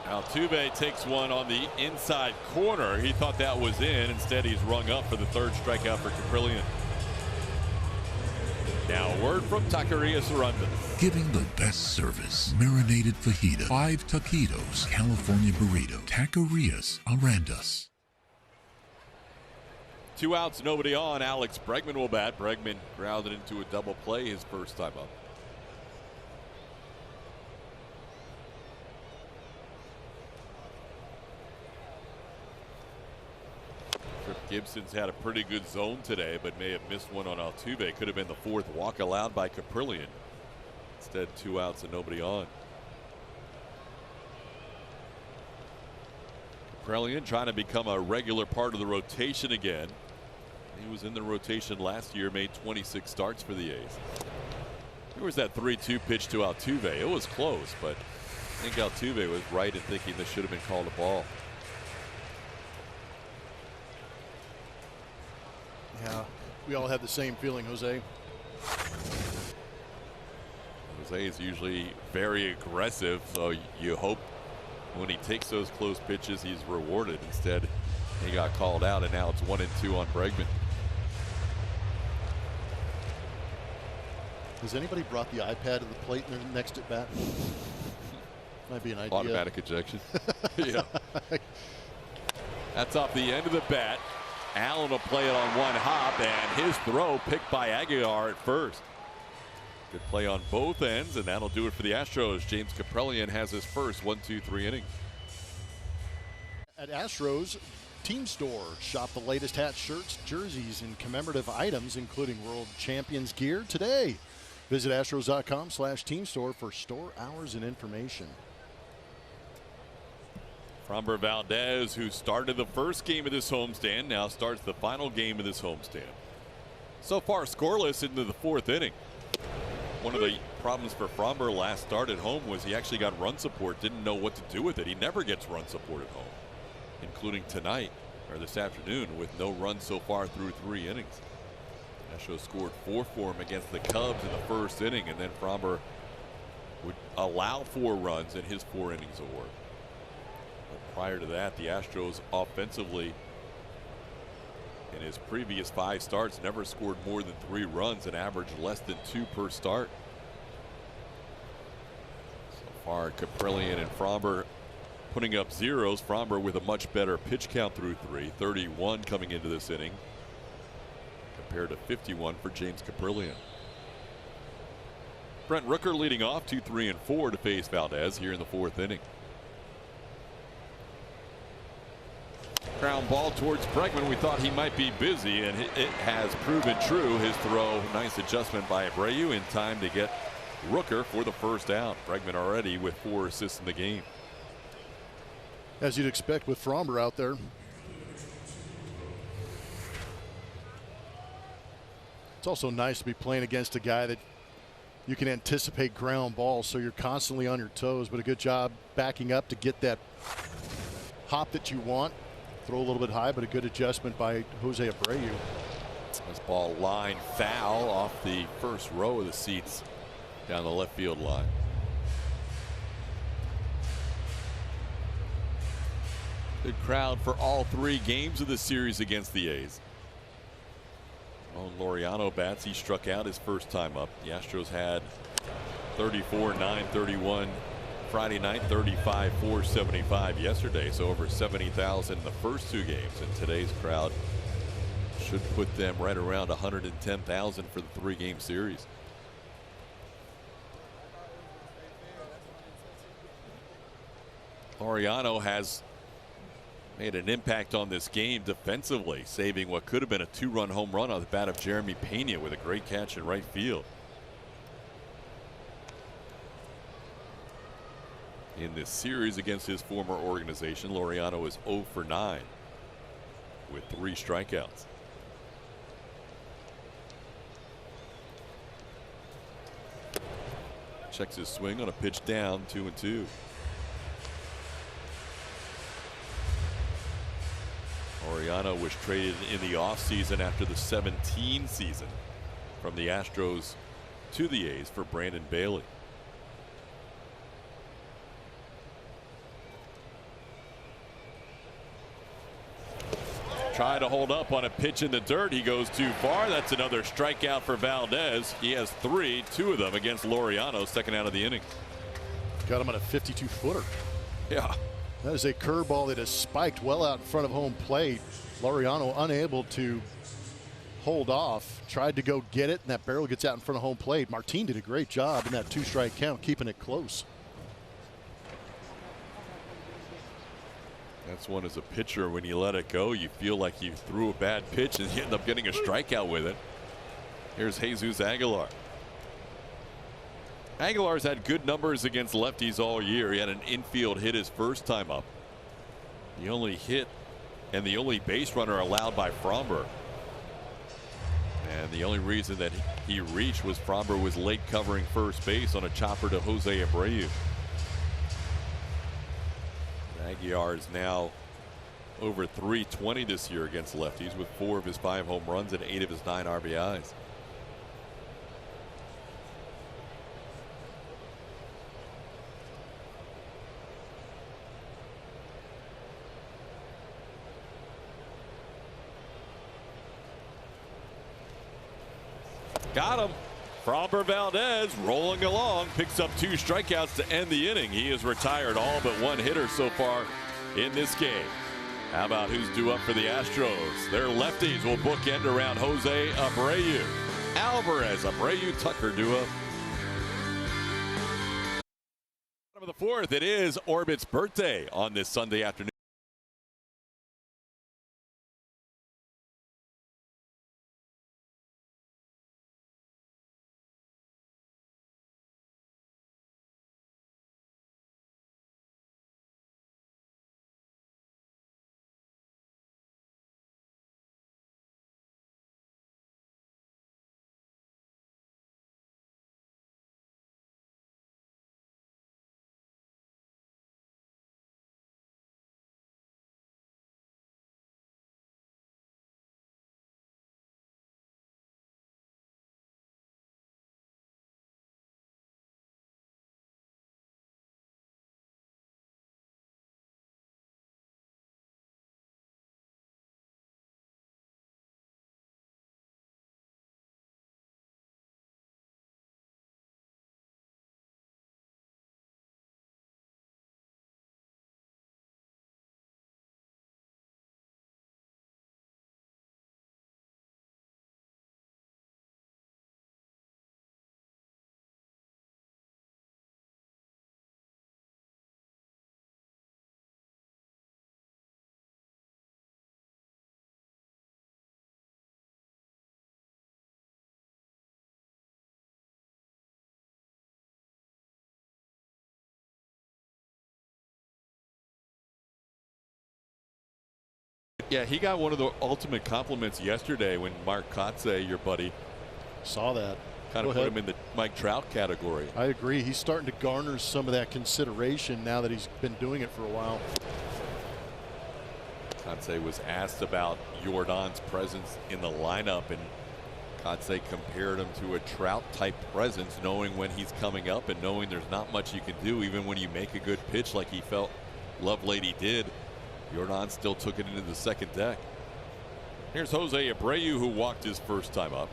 Altuve takes one on the inside corner. He thought that was in. Instead, he's rung up for the third strikeout for Caprillion. Now a word from Taqueria Saranda. Giving the best service. Marinated fajita, 5 taquitos, California burrito, Taquerias Arandas. 2 outs, nobody on. Alex Bregman will bat. Bregman grounded into a double play his first time up. Gibson's had a pretty good zone today, but may have missed one on Altuve. Could have been the 4th walk allowed by Caprillion. Instead, 2 outs and nobody on. Caprillion trying to become a regular part of the rotation again. He was in the rotation last year, made 26 starts for the A's. There was that 3-2 pitch to Altuve. It was close, but I think Altuve was right in thinking this should have been called a ball. Yeah, we all have the same feeling, Jose. Jose is usually very aggressive, so you hope when he takes those close pitches he's rewarded. Instead, he got called out, and now it's 1-2 on Bregman. Has anybody brought the iPad to the plate in their next at bat? Might be an idea. Automatic ejection. Yeah. That's off the end of the bat. Allen will play it on one hop, and his throw picked by Aguilar at first. Good play on both ends, and that'll do it for the Astros. James Caprillion has his first 1-2-3 inning. At Astros Team Store, shop the latest hats, shirts, jerseys, and commemorative items, including World Champions gear today. Visit astros.com/team store for store hours and information. Framber Valdez, who started the first game of this homestand, now starts the final game of this homestand. So far scoreless into the 4th inning. One of the problems for Framber last start at home was he actually got run support, didn't know what to do with it. He never gets run support at home, including tonight or this afternoon, with no runs so far through 3 innings. Astros scored 4 for him against the Cubs in the first inning, and then Framber would allow 4 runs in his 4 innings award. Prior to that, the Astros offensively in his previous 5 starts never scored more than 3 runs and averaged less than 2 per start. So far, Caprillion and Framber putting up zeros. Framber with a much better pitch count through 3, 31 coming into this inning compared to 51 for James Caprillion. Brent Rooker leading off 2, 3, and 4 to face Valdez here in the 4th inning. Ground ball towards Bregman. We thought he might be busy, and it has proven true. His throw, nice adjustment by Abreu in time to get Rooker for the first out. Bregman already with 4 assists in the game. As you'd expect with Framber out there. It's also nice to be playing against a guy that you can anticipate ground balls, so you're constantly on your toes, but a good job backing up to get that hop that you want. Throw a little bit high, but a good adjustment by Jose Abreu. This ball line foul off the first row of the seats down the left field line. Good crowd for all 3 games of the series against the A's. Laureano bats. He struck out his first time up. The Astros had 34-9, 31 Friday night, 35-475 yesterday, so over 70,000 in the first 2 games, and today's crowd should put them right around 110,000 for the 3-game series. Laureano has made an impact on this game defensively, saving what could have been a 2-run home run on the bat of Jeremy Pena with a great catch in right field. In this series against his former organization, Laureano is 0 for 9 with 3 strikeouts. Checks his swing on a pitch down, 2-2. Laureano was traded in the offseason after the 17 season from the Astros to the A's for Brandon Bailey. Try to hold up on a pitch in the dirt. He goes too far. That's another strikeout for Valdez. He has 3, 2 of them against Laureano, second out of the inning. Got him on a 52-footer. Yeah. That is a curveball that is spiked well out in front of home plate. Laureano unable to hold off. Tried to go get it, and that barrel gets out in front of home plate. Martin did a great job in that 2-strike count, keeping it close. That's one as a pitcher, when you let it go, you feel like you threw a bad pitch and you end up getting a strikeout with it. Here's Jesus Aguilar. Aguilar's had good numbers against lefties all year. He had an infield hit his first time up. The only hit and the only base runner allowed by Fromber. And the only reason that he reached was Fromber was late covering first base on a chopper to Jose Abreu. Aguilar is now over 320 this year against lefties with 4 of his 5 home runs and 8 of his 9 RBIs. Got him. Fromber Valdez rolling along, picks up 2 strikeouts to end the inning. He has retired all but 1 hitter so far in this game. How about who's due up for the Astros? Their lefties will bookend around Jose Abreu. Alvarez, Abreu, Tucker due up. Bottom of the 4th, it is Orbit's birthday on this Sunday afternoon. Yeah, he got one of the ultimate compliments yesterday when Mark Kotze, your buddy, saw that. Kind of put him in the Mike Trout category. I agree. He's starting to garner some of that consideration now that he's been doing it for a while. Kotze was asked about Jordan's presence in the lineup, and Kotze compared him to a Trout-type presence, knowing when he's coming up and knowing there's not much you can do even when you make a good pitch like he felt Lovelady did. Jordan still took it into the second deck. Here's Jose Abreu, who walked his first time up.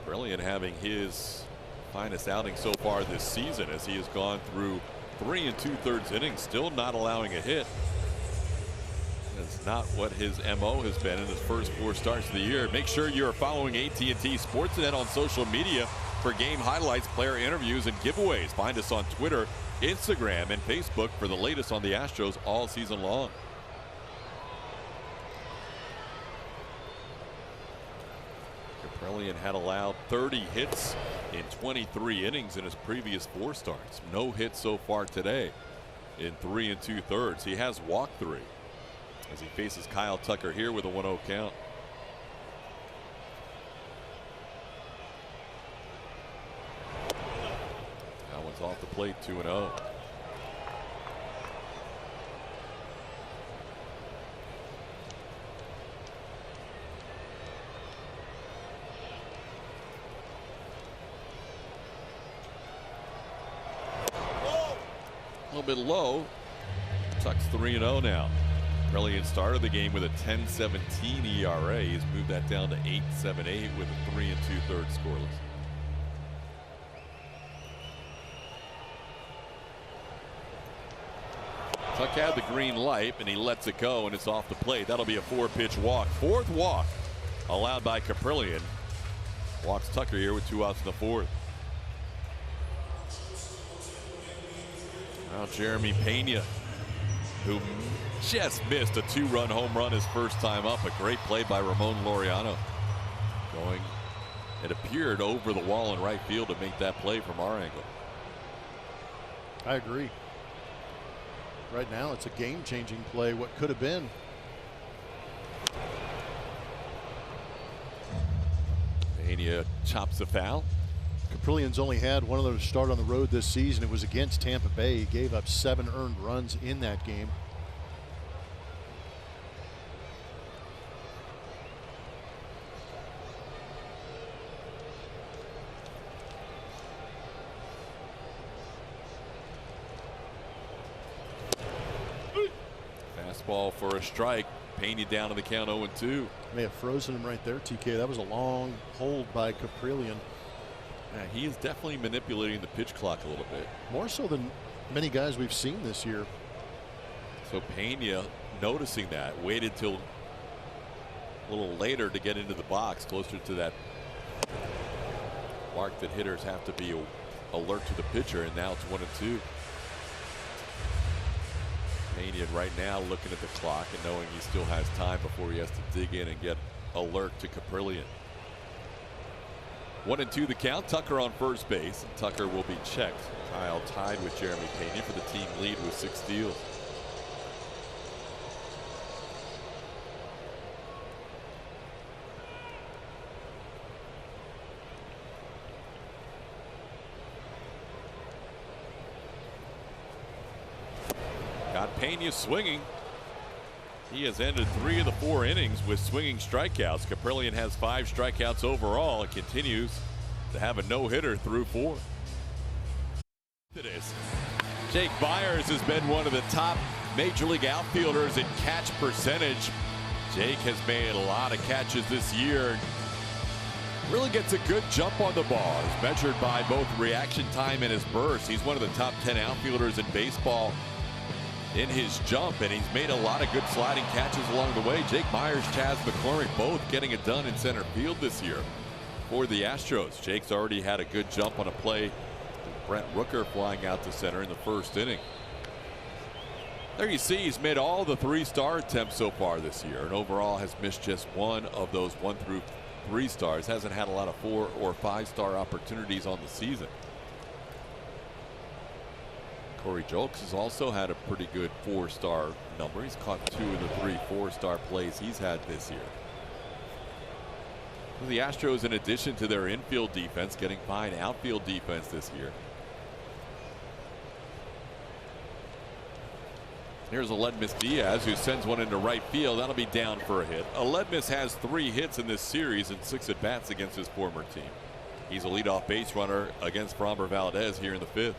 Brilliant, having his finest outing so far this season as he has gone through 3 2/3 innings, still not allowing a hit. That's not what his MO has been in his first 4 starts of the year. Make sure you're following AT&T Sportsnet on social media for game highlights, player interviews, and giveaways. Find us on Twitter Instagram, and Facebook for the latest on the Astros all season long. Kaprelian had allowed 30 hits in 23 innings in his previous 4 starts. No hits so far today in 3 2/3. He has walked 3 as he faces Kyle Tucker here with a 1-0 count. That one's off the plate, 2-0. A little bit low. Tuck's 3-0 now. Kaprelian started the game with a 10.17 ERA. He's moved that down to 8.78 with a 3 2/3 scoreless. Tuck had the green light and he lets it go, and it's off the plate. That'll be a 4-pitch walk. 4th walk allowed by Kaprelian. Walks Tucker here with 2 outs in the 4th. Now Jeremy Pena, who just missed a 2-run home run his first time up. A great play by Ramon Laureano. Going, it appeared, over the wall in right field to make that play from our angle. I agree. Right now it's a game-changing play, what could have been. Pena chops a foul. Kaprelian's only had one other start on the road this season. It was against Tampa Bay. He gave up 7 earned runs in that game. Fastball for a strike. Pena down to the count 0-2. May have frozen him right there, TK. That was a long hold by Kaprelian. Yeah, he is definitely manipulating the pitch clock a little bit. More so than many guys we've seen this year. So Pena, noticing that, waited till a little later to get into the box, closer to that mark that hitters have to be alert to the pitcher, and now it's 1-2. Pena right now looking at the clock and knowing he still has time before he has to dig in and get alert to Kaprelian. 1-2 the count. Tucker on first base, and Tucker will be checked. Kyle tied with Jeremy Pena for the team lead with 6 steals. Got Pena swinging. He has ended 3 of the 4 innings with swinging strikeouts. Kaprelian has 5 strikeouts overall and continues to have a no-hitter through 4. Jake Byers has been one of the top major league outfielders in catch percentage. Jake has made a lot of catches this year. Really gets a good jump on the ball. As measured by both reaction time and his burst, he's one of the top 10 outfielders in baseball in his jump, and he's made a lot of good sliding catches along the way. Jake Byers, Chas McCormick both getting it done in center field this year for the Astros. Jake's already had a good jump on a play with Brent Rooker flying out to center in the first inning. There you see he's made all the 3-star attempts so far this year, and overall has missed just one of those 1 through 3 stars. Hasn't had a lot of 4 or 5-star opportunities on the season. Corey Julks has also had a pretty good 4-star number. He's caught 2 of the 3 4-star plays he's had this year. The Astros, in addition to their infield defense, getting fine outfield defense this year. Here's Aledmys Diaz, who sends one into right field. That'll be down for a hit. Aledmys has 3 hits in this series and 6 at-bats against his former team. He's a leadoff base runner against Framber Valdez here in the 5th.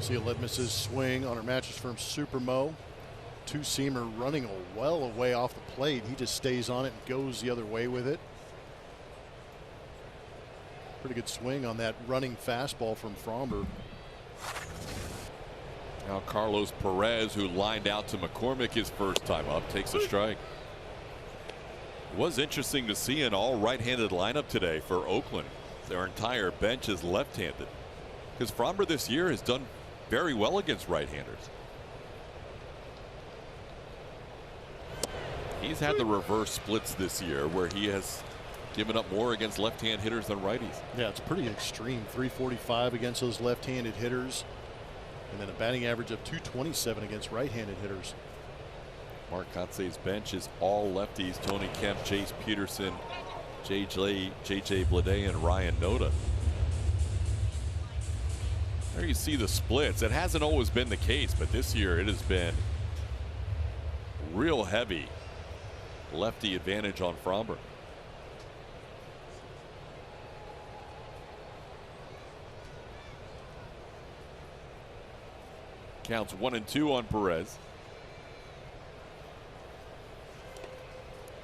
See Aledmys' swing on our Mattress Firm Supermo. 2-seamer running well away off the plate. He just stays on it and goes the other way with it. Pretty good swing on that running fastball from Framber. Now Carlos Perez, who lined out to McCormick his first time up, takes a strike. It was interesting to see an all right-handed lineup today for Oakland. Their entire bench is left-handed. because Framber this year has done very well against right-handers. He's had the reverse splits this year where he has given up more against left-hand hitters than righties. Yeah, it's pretty extreme. 345 against those left-handed hitters, and then a batting average of 227 against right-handed hitters. Mark Kotze's bench is all lefties. Tony Kemp, Chase Peterson, JJ Bleday, and Ryan Noda. There you see the splits. It hasn't always been the case, but this year it has been real heavy lefty advantage on Framber. Counts 1-2 on Perez.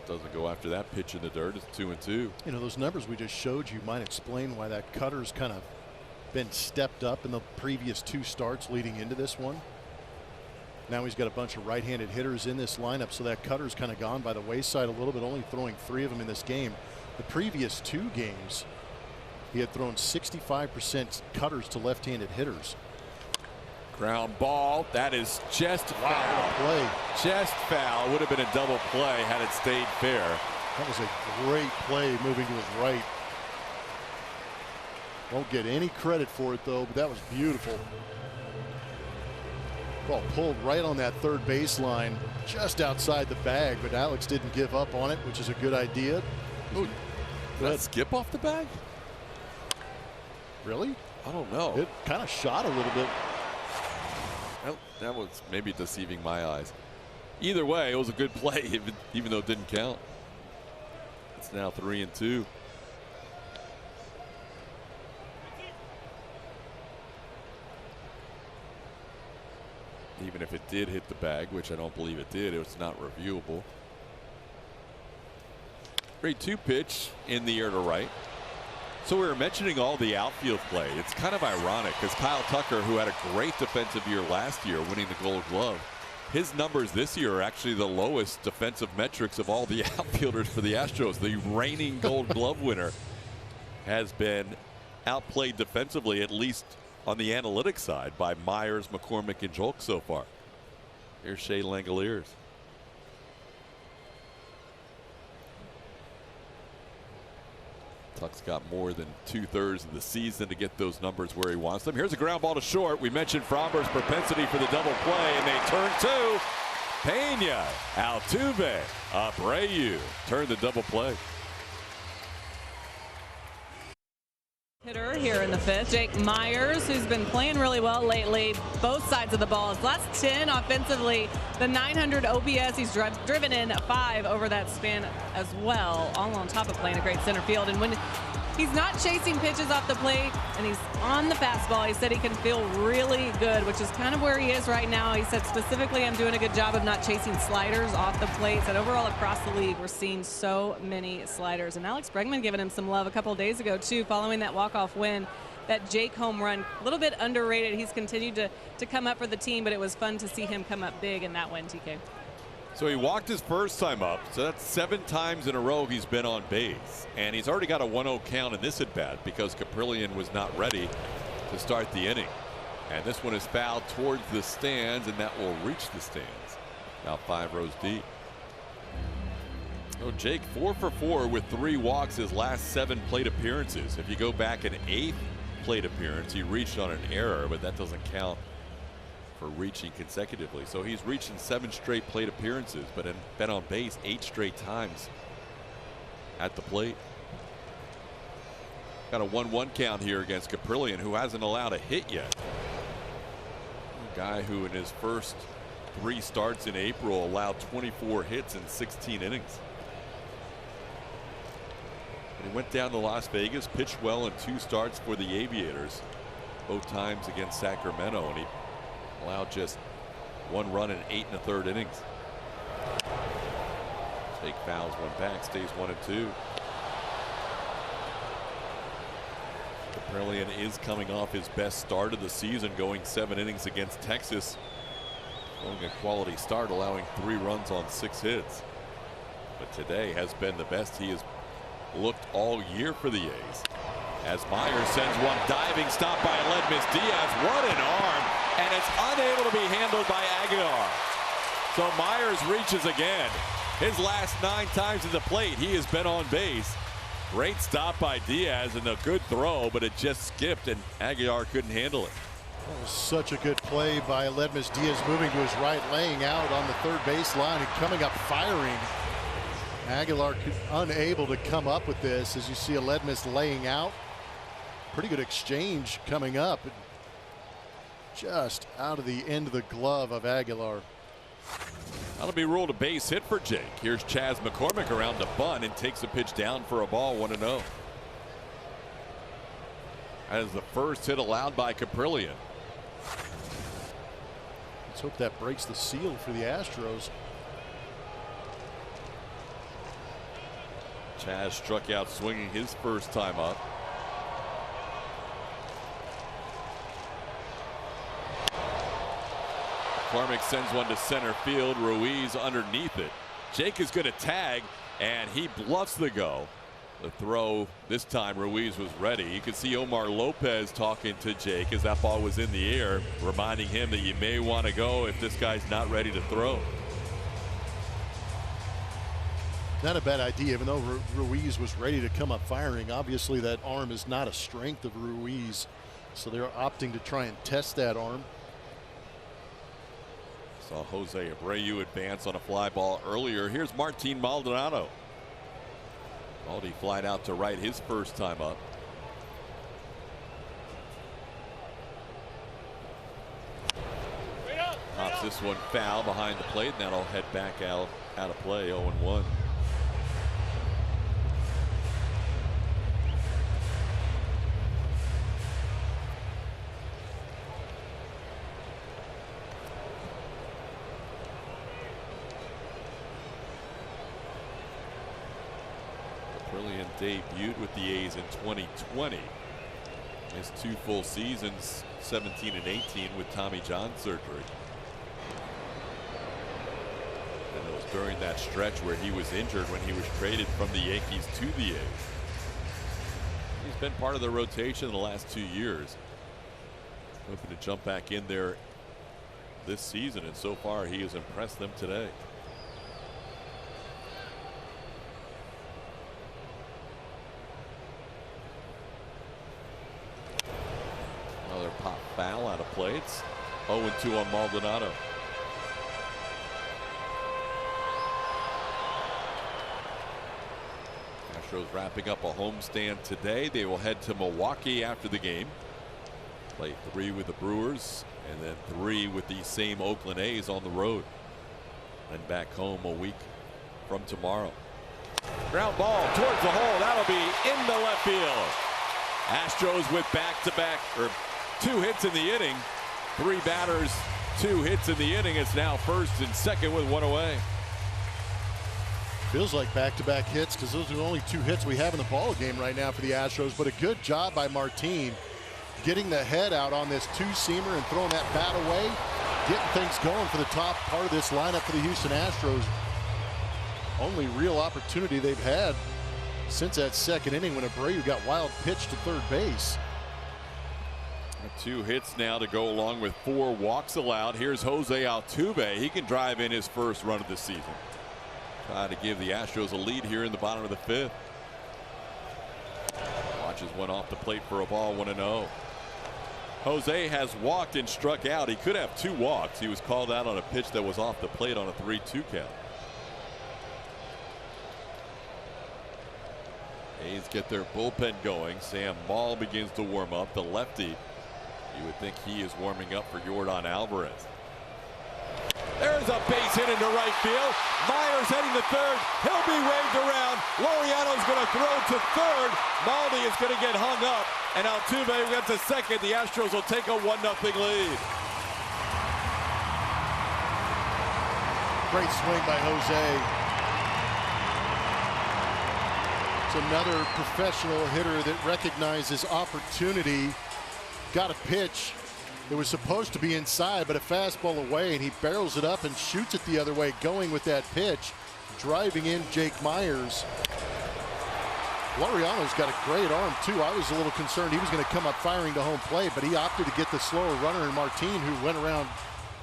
Doesn't go after that pitch in the dirt. It's 2-2. You know, those numbers we just showed you might explain why that cutter's kind of been stepped up in the previous 2 starts leading into this one. Now he's got a bunch of right-handed hitters in this lineup, so that cutter's kind of gone by the wayside a little bit, only throwing 3 of them in this game. The previous 2 games, he had thrown 65% cutters to left-handed hitters. Ground ball. That is just foul. Play. Just foul. Would have been a double play had it stayed fair. That was a great play moving to his right. Won't get any credit for it though, but that was beautiful. Ball pulled right on that third baseline, just outside the bag, but Alex didn't give up on it, which is a good idea. Ooh, did that skip off the bag? Really? I don't know. It kind of shot a little bit. Well, that was maybe deceiving my eyes. Either way, it was a good play, even though it didn't count. It's now 3-2. Even if it did hit the bag, which I don't believe it did, it's not reviewable. 3-2 pitch in the air to right. So we were mentioning all the outfield play. It's kind of ironic because Kyle Tucker, who had a great defensive year last year, winning the Gold Glove, his numbers this year are actually the lowest defensive metrics of all the outfielders for the Astros. The reigning Gold Glove winner has been outplayed defensively, at least on the analytics side, by Myers, McCormick, and Jolk so far. Here's Shea Langoliers. Tuck's got more than 2/3 of the season to get those numbers where he wants them. Here's a ground ball to short. We mentioned Framber's propensity for the double play, and they turn 2. Pena, Altuve, Abreu turn the double play. Hitter here in the 5th, Jake Myers, who's been playing really well lately, both sides of the ball. His last 10 offensively, the 900 OPS, he's driven in 5 over that span as well, all on top of playing a great center field. And when he's not chasing pitches off the plate and he's on the fastball, he said he can feel really good, which is kind of where he is right now. He said specifically, I'm doing a good job of not chasing sliders off the plate. Said overall across the league, we're seeing so many sliders. And Alex Bregman giving him some love a couple of days ago too, following that walk-off win. That Jake home run, a little bit underrated. He's continued to come up for the team, but it was fun to see him come up big in that win, TK. So he walked his first time up, so that's 7 times in a row he's been on base. And he's already got a 1-0 count in this at-bat because Caprillion was not ready to start the inning. And this one is fouled towards the stands, and that will reach the stands. About 5 rows deep. So Jake 4 for 4 with 3 walks his last 7 plate appearances. If you go back an 8th plate appearance, he reached on an error, but that doesn't count for reaching consecutively. So he's reached in 7 straight plate appearances, but been on base 8 straight times at the plate. Got a 1-1 count here against Caprillion, who hasn't allowed a hit yet. A guy who in his first 3 starts in April allowed 24 hits in 16 innings. And he went down to Las Vegas, pitched well in 2 starts for the Aviators, both times against Sacramento, and he allowed just 1 run in 8 1/3 innings. Jake fouls one back, stays 1-2. Caprillion is coming off his best start of the season, going 7 innings against Texas. Going a quality start, allowing 3 runs on 6 hits. But today has been the best he has looked all year for the A's. As Myers sends one diving stop by Aledmys Diaz. What an arm, and it's unable to be handled by Aguilar. So Myers reaches again. His last 9 times at the plate, he has been on base. Great stop by Diaz and a good throw, but it just skipped and Aguilar couldn't handle it. That was such a good play by Aledmys Diaz, moving to his right, laying out on the third base line and coming up firing. Aguilar unable to come up with this, as you see Aledmys laying out. Pretty good exchange coming up. Just out of the end of the glove of Aguilar. That'll be ruled a base hit for Jake. Here's Chas McCormick around to bunt and takes a pitch down for a ball, 1-0. That is the first hit allowed by Caprillion. Let's hope that breaks the seal for the Astros. Chas struck out swinging his first time up. McCormick sends one to center field. Ruiz underneath it. Jake is going to tag, and he bluffs the go. The throw this time, Ruiz was ready. You could see Omar Lopez talking to Jake as that ball was in the air, reminding him that you may want to go if this guy's not ready to throw. Not a bad idea, even though Ruiz was ready to come up firing. Obviously, that arm is not a strength of Ruiz, so they're opting to try and test that arm. Saw Jose Abreu advance on a fly ball earlier. Here's Martin Maldonado. Maldi flied out to right his first time up. Pops this one foul behind the plate, and that'll head back out of play. 0-1. Brilliant debuted with the A's in 2020. Missed 2 full seasons, 17 and 18, with Tommy John surgery. And it was during that stretch where he was injured when he was traded from the Yankees to the A's. He's been part of the rotation in the last 2 years. Hoping to jump back in there this season, and so far he has impressed them today. Another pop foul out of play. It's 0-2 on Maldonado. Astros wrapping up a homestand today. They will head to Milwaukee after the game. Play 3 with the Brewers and then 3 with the same Oakland A's on the road. And back home a week from tomorrow. Ground ball towards the hole. That'll be into left field. Astros with back-to-back, or 2 hits in the inning. 3 batters, 2 hits in the inning. It's now first and second with 1 away. Feels like back-to-back hits, because those are the only 2 hits we have in the ball game right now for the Astros. But a good job by Martin getting the head out on this 2-seamer and throwing that bat away, getting things going for the top part of this lineup for the Houston Astros. Only real opportunity they've had since that second inning when Abreu got wild pitch to third base. 2 hits now to go along with 4 walks allowed. Here's Jose Altuve. He can drive in his first run of the season. Try to give the Astros a lead here in the bottom of the 5th. Watches one off the plate for a ball, 1-0. Jose has walked and struck out. He could have 2 walks. He was called out on a pitch that was off the plate on a 3-2 count. A's get their bullpen going. Sam Maul begins to warm up. The lefty, you would think he is warming up for Yordan Alvarez. There's a base hit into right field. Myers heading to third. He'll be waved around. Laureano's going to throw to third. Maldi is going to get hung up, and Altuve gets to second. The Astros will take a 1-0 lead. Great swing by Jose. It's another professional hitter that recognizes opportunity. Got a pitch that was supposed to be inside, but a fastball away, and he barrels it up and shoots it the other way, going with that pitch, driving in Jake Myers. Laureano's got a great arm, too. I was a little concerned he was going to come up firing to home plate, but he opted to get the slower runner in Martin, who went around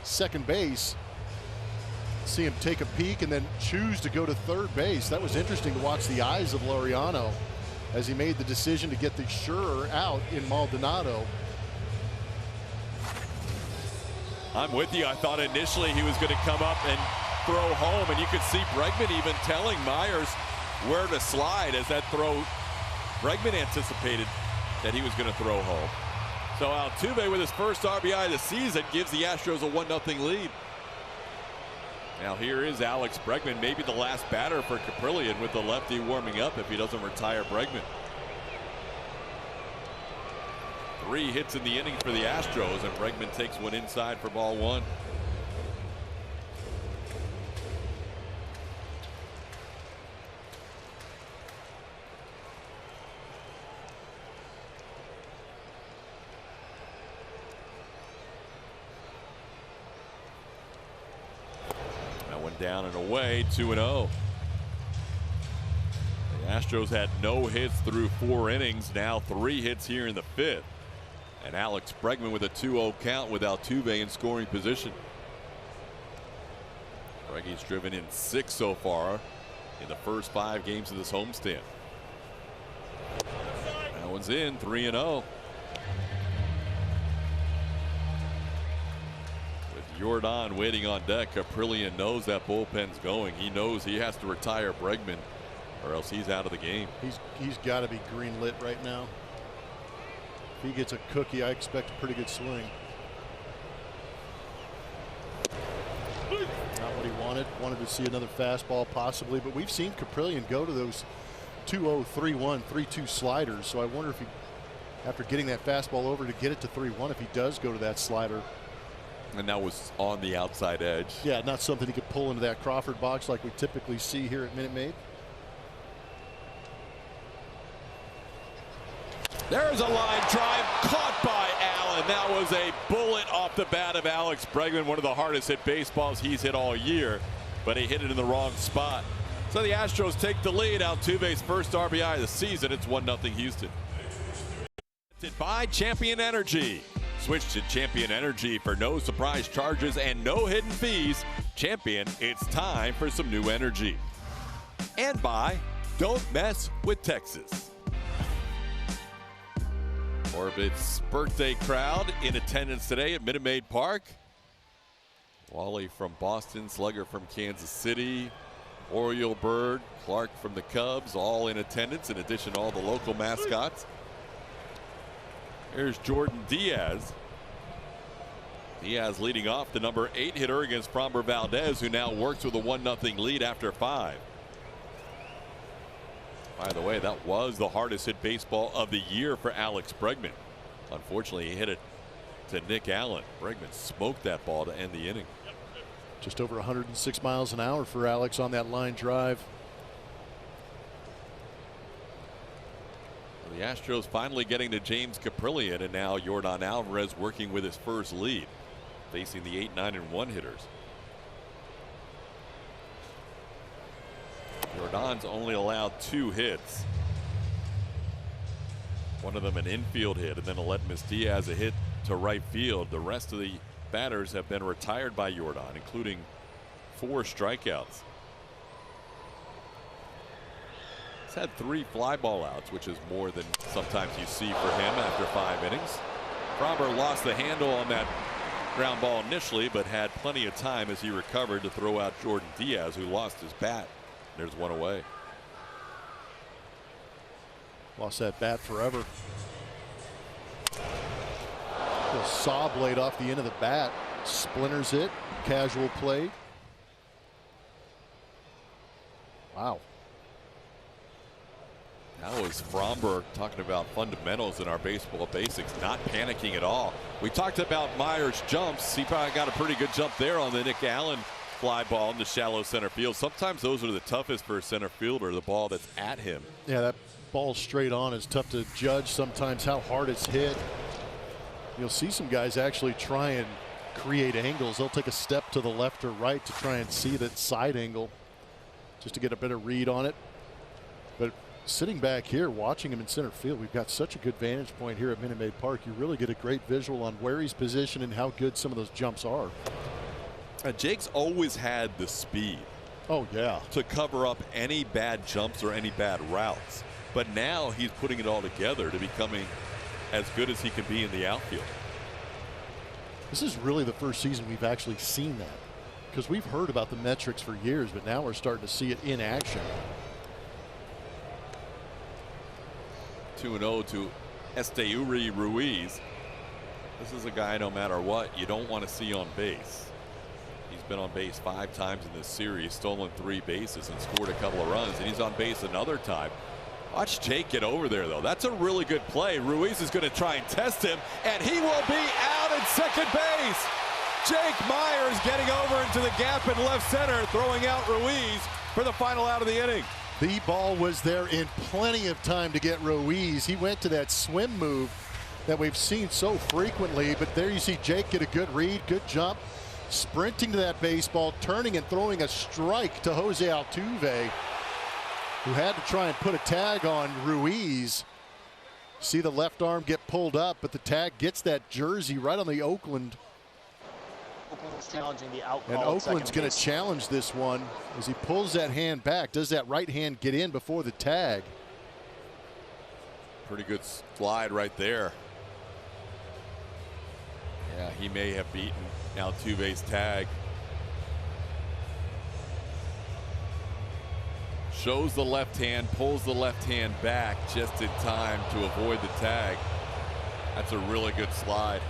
second base. See him take a peek and then choose to go to third base. That was interesting to watch the eyes of Laureano as he made the decision to get the surer out in Maldonado. I'm with you. I thought initially he was going to come up and throw home, and you could see Bregman even telling Myers where to slide as that throw. Bregman anticipated that he was going to throw home. So Altuve with his first RBI of the season gives the Astros a 1-0 lead. Now here is Alex Bregman, maybe the last batter for Caprillion with the lefty warming up if he doesn't retire Bregman. 3 hits in the inning for the Astros, and Bregman takes one inside for ball 1. Down and away, 2-0. The Astros had no hits through 4 innings. Now 3 hits here in the 5th. And Alex Bregman with a 2-0 count with Altuve in scoring position. Bregman's driven in 6 so far in the first 5 games of this homestand. That one's in, 3-0. Jordan waiting on deck. Caprillion knows that bullpen's going. He knows he has to retire Bregman or else he's out of the game. He's got to be green lit right now. If he gets a cookie, I expect a pretty good swing. Not what he wanted. Wanted to see another fastball possibly, but we've seen Caprillion go to those 2-0, 3-1, 3-2 sliders. So I wonder if he, after getting that fastball over to get it to 3-1, if he does go to that slider. And that was on the outside edge. Yeah, not something he could pull into that Crawford box like we typically see here at Minute Maid. There's a line drive caught by Allen. That was a bullet off the bat of Alex Bregman, one of the hardest hit baseballs he's hit all year, but he hit it in the wrong spot. So the Astros take the lead. Altuve's first RBI of the season. It's 1-0 Houston. By Champion Energy. Switch to Champion Energy for no surprise charges and no hidden fees. Champion, it's time for some new energy. And by Don't Mess with Texas. Orbit's birthday crowd in attendance today at Minute Maid Park. Wally from Boston, Slugger from Kansas City, Oriole Bird, Clark from the Cubs, all in attendance, in addition to all the local mascots. Here's Jordan Diaz. Diaz leading off, the number 8 hitter against Framber Valdez, who now works with a 1-0 lead after 5. By the way, that was the hardest hit baseball of the year for Alex Bregman. Unfortunately, he hit it to Nick Allen. Bregman smoked that ball to end the inning. Just over 106 miles an hour for Alex on that line drive. The Astros finally getting to James Caprillion, and now Yordan Alvarez working with his first lead, facing the 8, 9, and 1 hitters. Jordan's only allowed 2 hits. One of them an infield hit, and then Aledmus Diaz a hit to right field. The rest of the batters have been retired by Jordan, including 4 strikeouts. He's had 3 fly ball outs, which is more than sometimes you see for him after 5 innings. Framber lost the handle on that ground ball initially, but had plenty of time as he recovered to throw out Jordan Diaz, who lost his bat. There's one away. Lost that bat forever. A saw blade off the end of the bat, splinters it. Casual play. Wow. That was Framber talking about fundamentals in our baseball basics, not panicking at all. We talked about Myers' jumps. He probably got a pretty good jump there on the Nick Allen fly ball in the shallow center field. Sometimes those are the toughest for a center fielder, the ball that's at him. Yeah, that ball straight on is tough to judge sometimes how hard it's hit. You'll see some guys actually try and create angles. They'll take a step to the left or right to try and see that side angle just to get a better read on it. But Sitting back here watching him in center field, we've got such a good vantage point here at Minute Maid Park. You really get a great visual on where he's positioned and how good some of those jumps are. Jake's always had the speed. Oh, yeah. To cover up any bad jumps or any bad routes. But now he's putting it all together to becoming as good as he can be in the outfield. This is really the first season we've actually seen that, because we've heard about the metrics for years, but now we're starting to see it in action. 2-0 to Esteury Ruiz. This is a guy, no matter what, you don't want to see on base. He's been on base 5 times in this series, stolen 3 bases and scored a couple of runs, and he's on base another time. Watch Jake get over there, though. That's a really good play. Ruiz is going to try and test him, and he will be out at second base. Jake Myers getting over into the gap in left center, throwing out Ruiz for the final out of the inning. The ball was there in plenty of time to get Ruiz. He went to that swim move that we've seen so frequently, but there you see Jake get a good read, good jump, sprinting to that baseball, turning and throwing a strike to Jose Altuve, who had to try and put a tag on Ruiz. See the left arm get pulled up, but the tag gets that jersey right on the Oakland. Oakland's challenging the out call. And Oakland's going to challenge this one as he pulls that hand back. Does that right hand get in before the tag? Pretty good slide right there. Yeah, he may have beaten Altuve's tag. Shows the left hand, pulls the left hand back just in time to avoid the tag. That's a really good slide.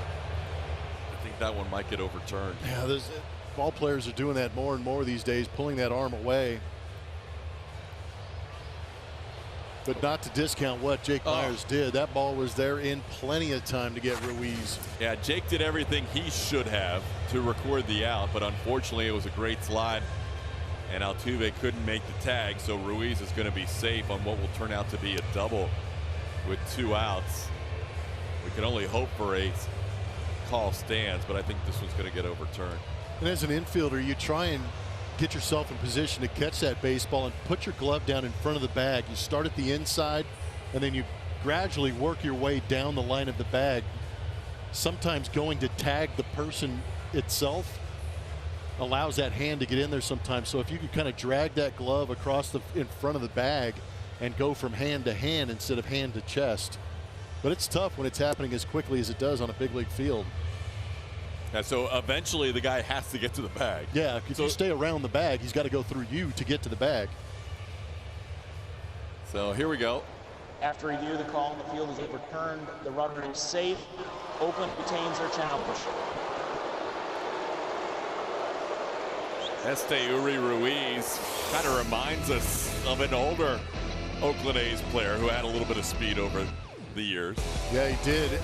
I think that one might get overturned. Yeah, ball players are doing that more and more these days, pulling that arm away. But not to discount what Jake Myers did. That ball was there in plenty of time to get Ruiz. Yeah, Jake did everything he should have to record the out, but unfortunately it was a great slide. And Altuve couldn't make the tag, so Ruiz is going to be safe on what will turn out to be a double with 2 outs. We can only hope for a call stands, but I think this one's going to get overturned. And as an infielder, you try and get yourself in position to catch that baseball and put your glove down in front of the bag. You start at the inside, and then you gradually work your way down the line of the bag, sometimes going to tag the person itself allows that hand to get in there sometimes. So if you can kind of drag that glove across in front of the bag and go from hand to hand instead of hand to chest. But it's tough when it's happening as quickly as it does on a big league field. Yeah, so eventually the guy has to get to the bag. Yeah, if you stay around the bag, he's got to go through you to get to the bag. So here we go. After review, the call on the field is overturned. The runner is safe. Oakland retains their challenge. Esteury Ruiz kind of reminds us of an older Oakland A's player who had a little bit of speed over the years. Yeah, he did.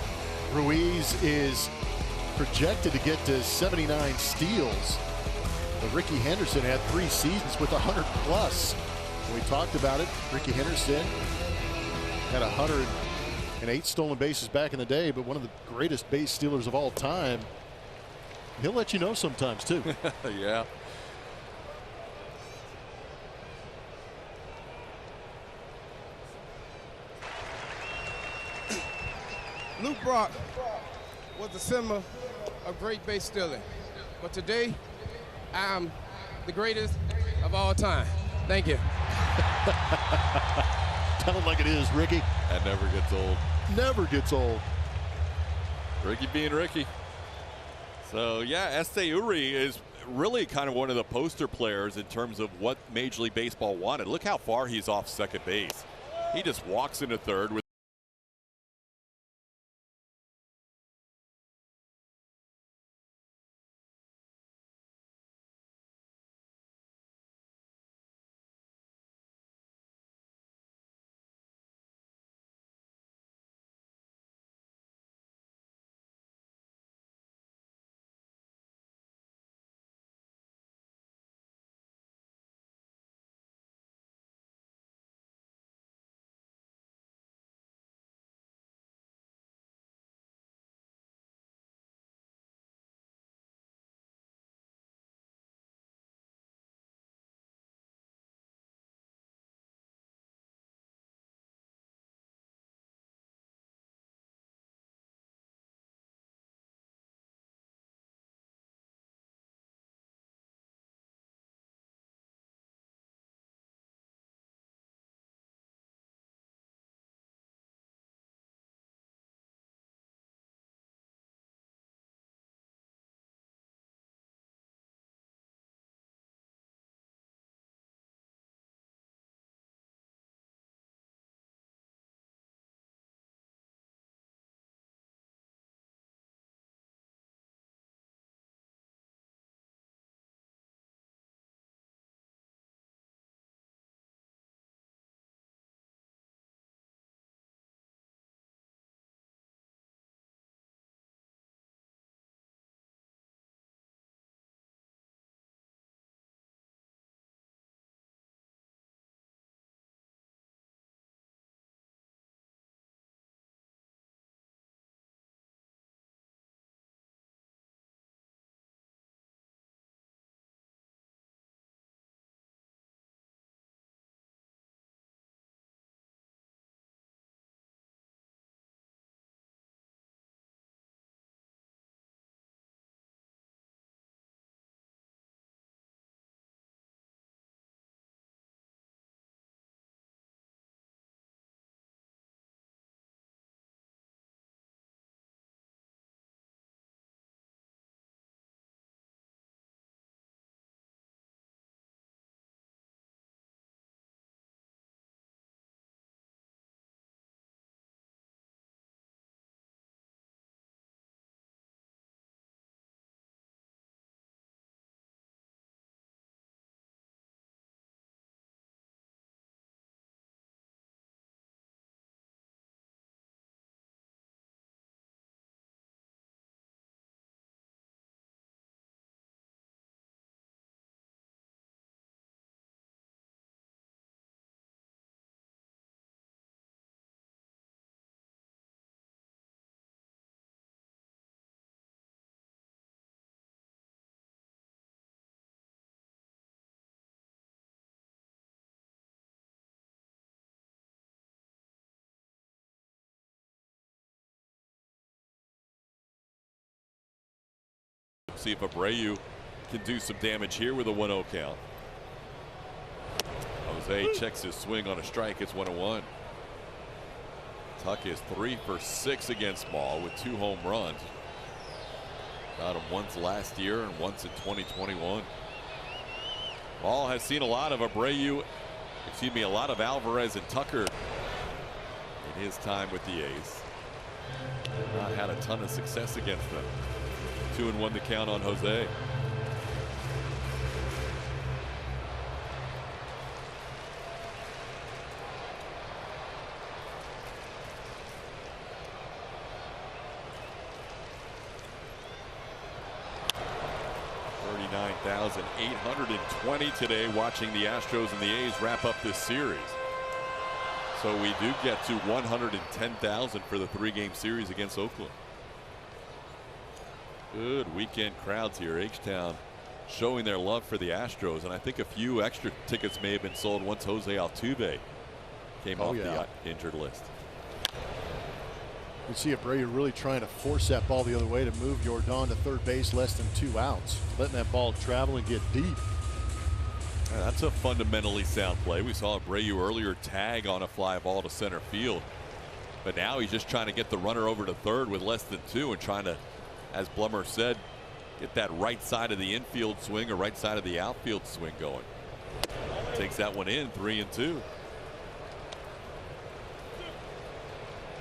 Ruiz is projected to get to 79 steals. But Ricky Henderson had 3 seasons with 100 plus. We talked about it. Ricky Henderson had 108 stolen bases back in the day, but one of the greatest base stealers of all time. He'll let you know sometimes too. Yeah. Luke Brock was a symbol of great base stealing, but today I'm the greatest of all time. Thank you. Tell him like it is, Ricky. That never gets old. Never gets old. Ricky being Ricky. So yeah, Esteury is really kind of one of the poster players in terms of what Major League Baseball wanted. Look how far he's off second base. He just walks into third with See if Abreu can do some damage here with a 1-0 count. Jose checks his swing on a strike. It's 1-1. Tuck is 3 for 6 against Maul with 2 home runs. Got him once last year and once in 2021. Maul has seen a lot of Abreu, a lot of Alvarez and Tucker in his time with the A's. Not had a ton of success against them. 2-1 the count on Jose. $39,820 today watching the Astros and the A's wrap up this series. So we do get to 110,000 for the 3-game series against Oakland. Good weekend crowds here. H-Town showing their love for the Astros, and I think a few extra tickets may have been sold once Jose Altuve came off the injured list. You see Abreu really trying to force that ball the other way to move Jordan to third base less than 2 outs, letting that ball travel and get deep. That's a fundamentally sound play. We saw Abreu earlier tag on a fly ball to center field, but now he's just trying to get the runner over to third with less than 2 and trying to, as Blummer said, get that right side of the infield swing or right side of the outfield swing going. Takes that one in, 3-2.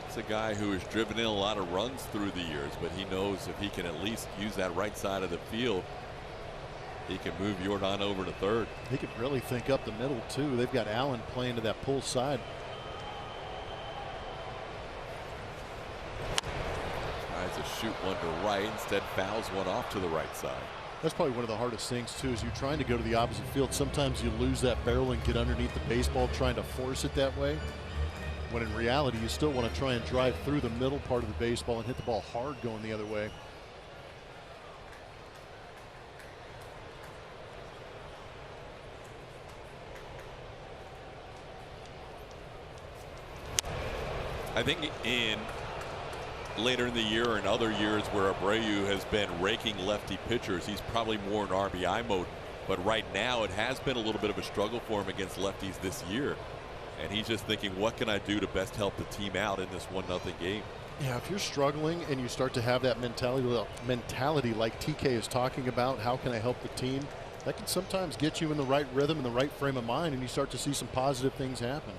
It's a guy who has driven in a lot of runs through the years, but he knows if he can at least use that right side of the field, he can move Jordan over to third. He could really think up the middle too. They've got Allen playing to that pull side. Tries to shoot one to right, instead fouls one off to the right side. That's probably one of the hardest things too, is you're trying to go to the opposite field. Sometimes you lose that barrel and get underneath the baseball trying to force it that way, when in reality you still want to try and drive through the middle part of the baseball and hit the ball hard going the other way. I think later in the year and other years where Abreu has been raking lefty pitchers, he's probably more in RBI mode, but right now it has been a little bit of a struggle for him against lefties this year. And he's just thinking, what can I do to best help the team out in this 1-0 game? Yeah, if you're struggling and you start to have that mentality like TK is talking about, how can I help the team? That can sometimes get you in the right rhythm and the right frame of mind, and you start to see some positive things happen.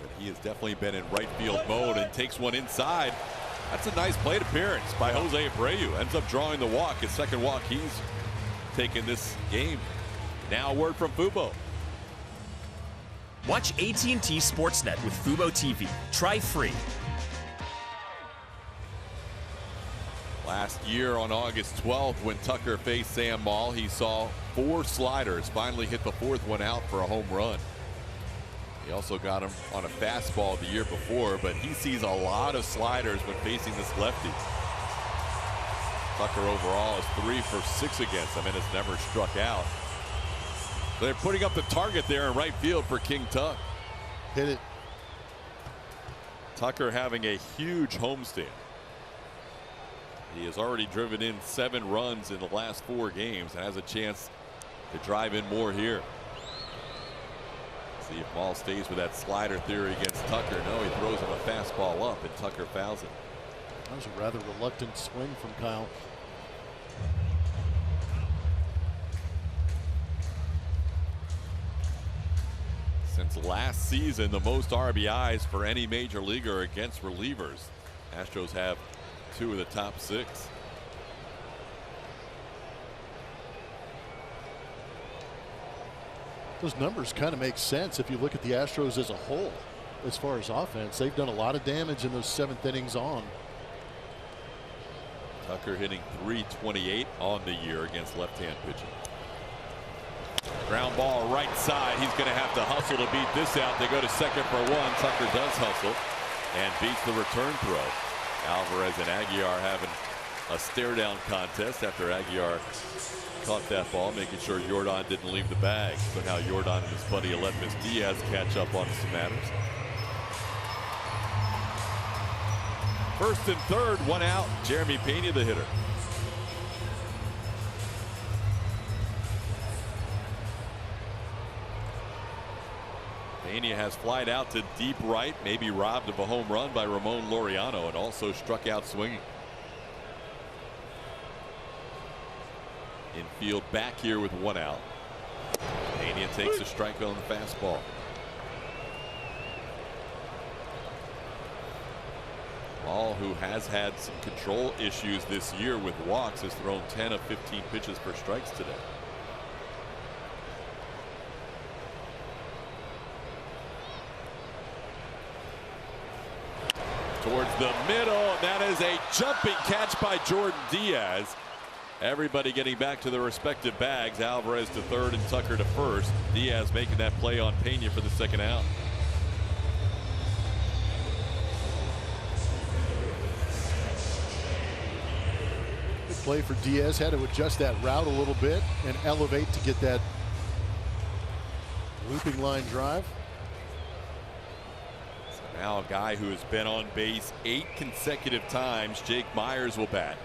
But he has definitely been in right field mode and takes one inside. That's a nice plate appearance by Jose Abreu. Ends up drawing the walk, his second walk he's taken this game. Now a word from Fubo. Watch AT&T Sportsnet with Fubo TV. Try free. Last year on August 12th, when Tucker faced Sam Maul, he saw 4 sliders, finally hit the 4th one out for a home run. He also got him on a fastball the year before, but he sees a lot of sliders when facing this lefty. Tucker overall is 3 for 6 against him and has never struck out. They're putting up the target there in right field for King Tuck. Hit it. Tucker having a huge homestand. He has already driven in 7 runs in the last 4 games and has a chance to drive in more here. See if Maul stays with that slider theory against Tucker. No, he throws him a fastball up and Tucker fouls it. That was a rather reluctant swing from Kyle. Since last season, the most RBIs for any major leaguer against relievers. Astros have 2 of the top 6. Those numbers kind of make sense if you look at the Astros as a whole. As far as offense, they've done a lot of damage in those 7th innings on. Tucker hitting .328 on the year against left-hand pitching. Ground ball right side. He's going to have to hustle to beat this out. They go to second for 1. Tucker does hustle and beats the return throw. Alvarez and Aguiar having a stare-down contest after Aguiar caught that ball, making sure Jordan didn't leave the bag. So now Jordan and his buddy Aledmus Diaz catch up on some matters. First and third, 1 out. Jeremy Pena, the hitter. Pena has flied out to deep right, maybe robbed of a home run by Ramon Laureano, and also struck out swinging. Infield back here with 1 out. Pena takes a strike on the fastball. Ball, who has had some control issues this year with walks, has thrown 10 of 15 pitches for strikes today. Towards the middle, and that is a jumping catch by Jordan Diaz. Everybody getting back to their respective bags. Alvarez to third and Tucker to first. Diaz making that play on Pena for the second out. Good play for Diaz. Had to adjust that route a little bit and elevate to get that looping line drive. Now a guy who has been on base 8 consecutive times, Jake Meyers, will bat.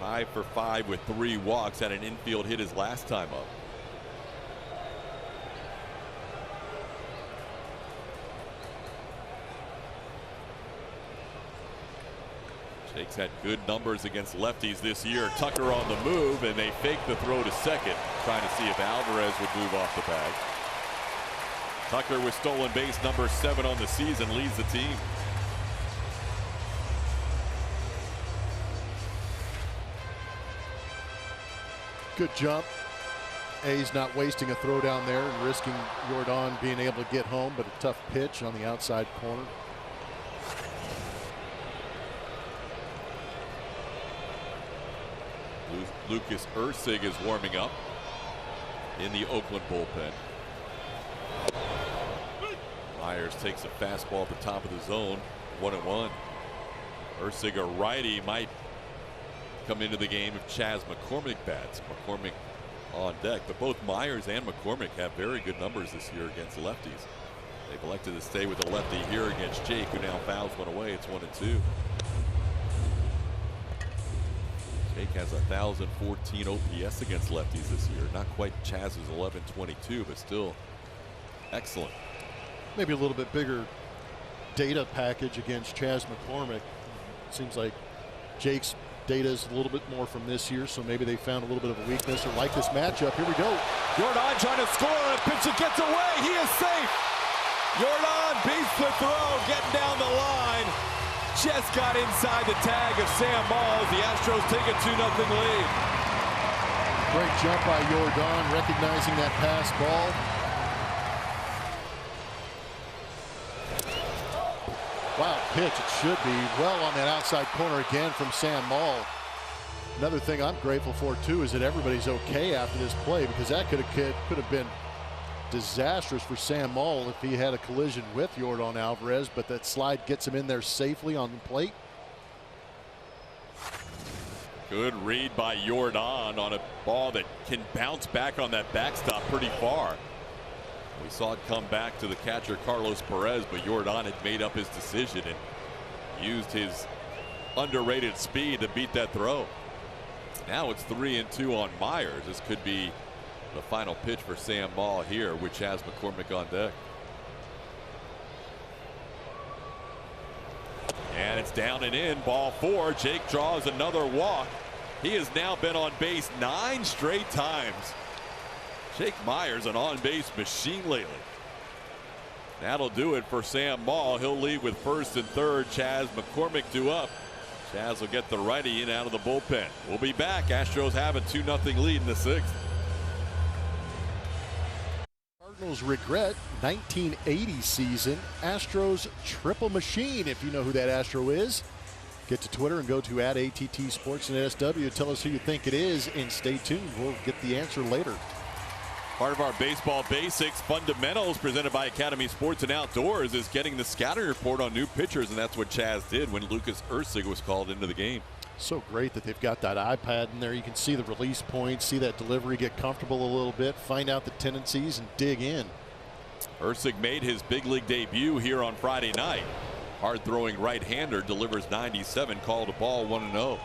5 for 5 with 3 walks. Had an infield hit his last time up. Jake's had good numbers against lefties this year. Tucker on the move, and they fake the throw to second, trying to see if Alvarez would move off the bag. Tucker with stolen base number 7 on the season, leads the team. Good jump. A's not wasting a throw down there and risking Jordan being able to get home, but a tough pitch on the outside corner. Lucas Erceg is warming up in the Oakland bullpen. Myers takes a fastball at the top of the zone, 1-1. Erceg, a righty, might come into the game if Chas McCormick bats. McCormick on deck, but both Myers and McCormick have very good numbers this year against lefties. They've elected to stay with the lefty here against Jake, who now fouls one away. It's 1-2. Jake has 1,014 OPS against lefties this year. Not quite Chaz's 1,122, but still excellent. Maybe a little bit bigger data package against Chas McCormick. Seems like Jake's data is a little bit more from this year, so maybe they found a little bit of a weakness or like this matchup. Here we go. Jordan trying to score, and a pitch that gets away. He is safe. Jordan beats the throw, getting down the line. Just got inside the tag of Sam Malls. The Astros take a 2-0 lead. Great jump by Jordan, recognizing that pass ball. Wow, pitch. It should be well on that outside corner again from Sam Maul. Another thing I'm grateful for too is that everybody's okay after this play, because that could have been disastrous for Sam Maul if he had a collision with Jordan Alvarez, but that slide gets him in there safely on the plate. Good read by Jordan on a ball that can bounce back on that backstop pretty far. We saw it come back to the catcher Carlos Perez, but Jordan had made up his decision and used his underrated speed to beat that throw. Now it's 3-2 on Myers. This could be the final pitch for Sam Maul here, which has McCormick on deck. And it's down and in, ball 4. Jake draws another walk. He has now been on base 9 straight times. Jake Myers, an on-base machine lately. That'll do it for Sam Maul. He'll lead with first and third. Chas McCormick due up. Chas will get the righty in out of the bullpen. We'll be back. Astros have a 2-0 lead in the 6th. Cardinals regret 1980 season Astros triple machine. If you know who that Astro is, get to Twitter and go to @ATTSportsNetSW. Tell us who you think it is, and stay tuned. We'll get the answer later. Part of our baseball basics fundamentals presented by Academy Sports and Outdoors is getting the scouting report on new pitchers, and that's what Chas did when Lucas Erceg was called into the game. So great that they've got that iPad in there. You can see the release points, see that delivery, get comfortable a little bit, find out the tendencies, and dig in. Erceg made his big league debut here on Friday night. Hard-throwing right-hander, delivers 97, called a ball, 1-0.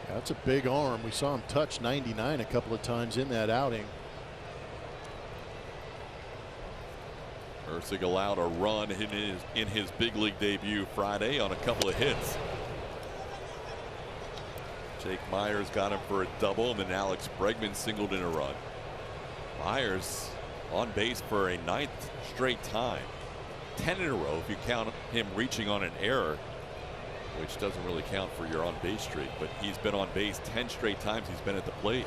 That's a big arm. We saw him touch 99 a couple of times in that outing. Ursig allowed a run in his big league debut Friday on a couple of hits. Jake Myers got him for a double, and then Alex Bregman singled in a run. Myers on base for a 9th straight time. 10 in a row if you count him reaching on an error, which doesn't really count for your on base streak, but he's been on base 10 straight times he's been at the plate.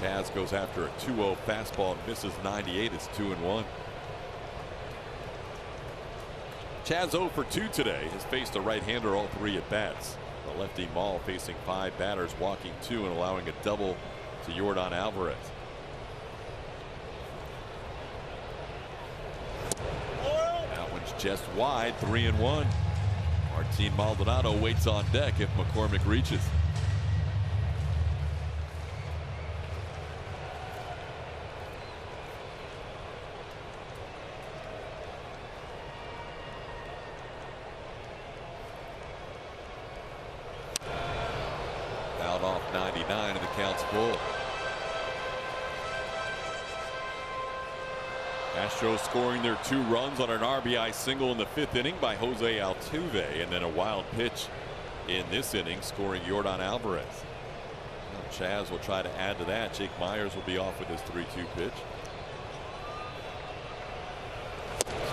Chaz goes after a 2-0 fastball and misses 98. It's 2-1. Chaz 0 for 2 today has faced a right-hander all 3 at bats. The lefty Maul facing 5 batters, walking 2 and allowing a double to Yordan Alvarez. That one's just wide, 3-1. Martin Maldonado waits on deck if McCormick reaches. Out off 99 and the count's full. Astros scoring their 2 runs on an RBI single in the 5th inning by Jose Altuve, and then a wild pitch in this inning scoring Yordan Alvarez. Well, Chaz will try to add to that. Jake Myers will be off with his 3-2 pitch.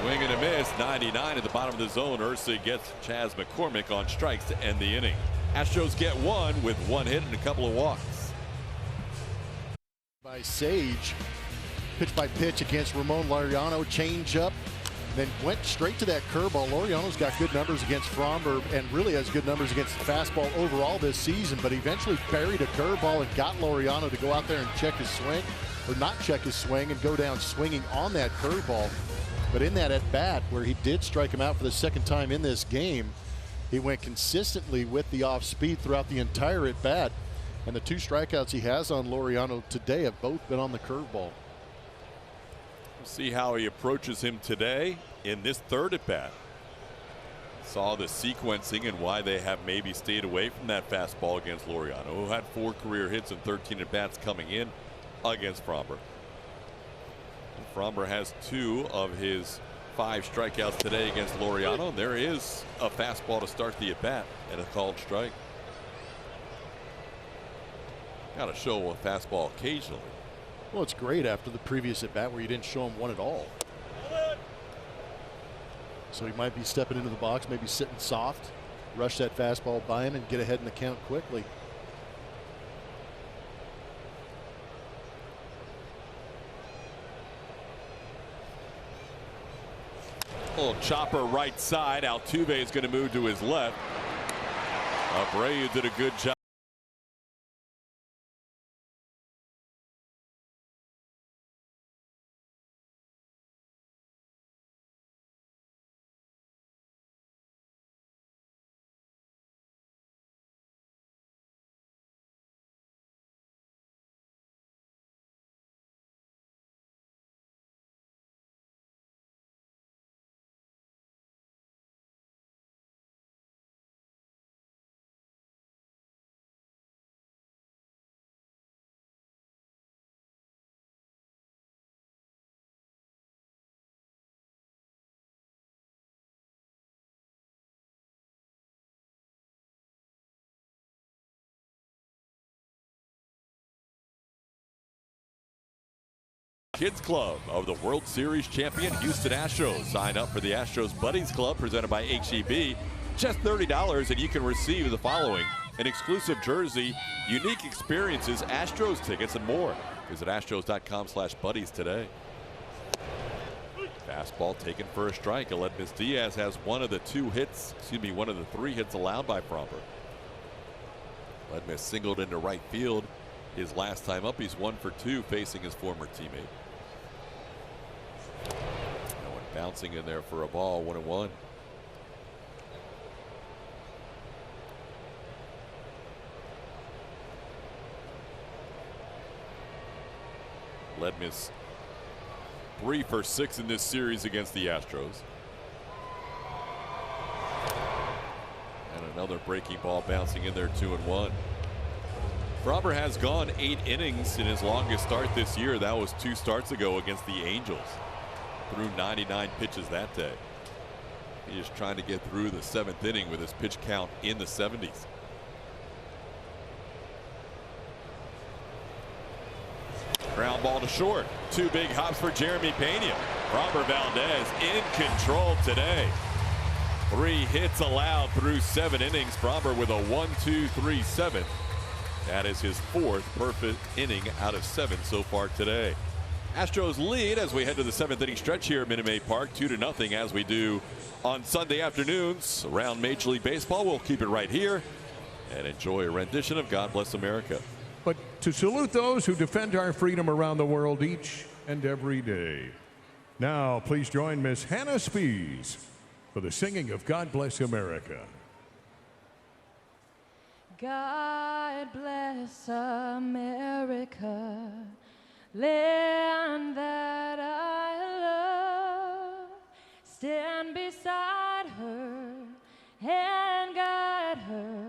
Swing and a miss, 99 at the bottom of the zone. Ursig gets Chaz McCormick on strikes to end the inning. Astros get 1 with 1 hit and a couple of walks. By Sage. Pitch by pitch against Ramon Laureano. Change up, then went straight to that curveball. Laureano's got good numbers against Fromber and really has good numbers against the fastball overall this season, but eventually buried a curveball and got Laureano to go out there and check his swing, or not check his swing, and go down swinging on that curveball. But in that at bat where he did strike him out for the 2nd time in this game, he went consistently with the off speed throughout the entire at bat, and the 2 strikeouts he has on Laureano today have both been on the curveball. We'll see how he approaches him today in this 3rd at bat. Saw the sequencing and why they have maybe stayed away from that fastball against Laureano, who had 4 career hits and 13 at bats coming in against Fromber. And Fromber has 2 of his 5 strikeouts today against Laureano. There is a fastball to start the at bat and a called strike. Got to show a fastball occasionally. Well, it's great after the previous at bat where you didn't show him one at all. So he might be stepping into the box, maybe sitting soft, rush that fastball by him and get ahead in the count quickly. Little chopper right side. Altuve is going to move to his left. Abreu did a good job. Kids Club of the World Series champion Houston Astros. Sign up for the Astros Buddies Club presented by HEB. Just $30 and you can receive the following: an exclusive jersey, unique experiences, Astros tickets, and more. Visit astros.com/buddies today. Fastball taken for a strike. Aledmys Diaz has one of the 3 hits allowed by Fromber. Aledmys singled into right field his last time up. He's 1 for 2 facing his former teammate. No one bouncing in there for a ball. 1-1. Aledmys 3 for 6 in this series against the Astros. And another breaking ball bouncing in there. 2-1. Fromber has gone 8 innings in his longest start this year. That was 2 starts ago against the Angels. threw 99 pitches that day. He is trying to get through the 7th inning with his pitch count in the 70s. Ground ball to short. 2 big hops for Jeremy Pena. Robert Valdez in control today. 3 hits allowed through 7 innings. Framber with a 1-2-3-7. That is his 4th perfect inning out of 7 so far today. Astros lead as we head to the 7th inning stretch here at Minute Maid Park, 2-0, as we do on Sunday afternoons around Major League Baseball. We'll keep it right here and enjoy a rendition of God Bless America. But to salute those who defend our freedom around the world each and every day. Now, please join Miss Hannah Spees for the singing of God Bless America. God bless America, land that I love. Stand beside her and guide her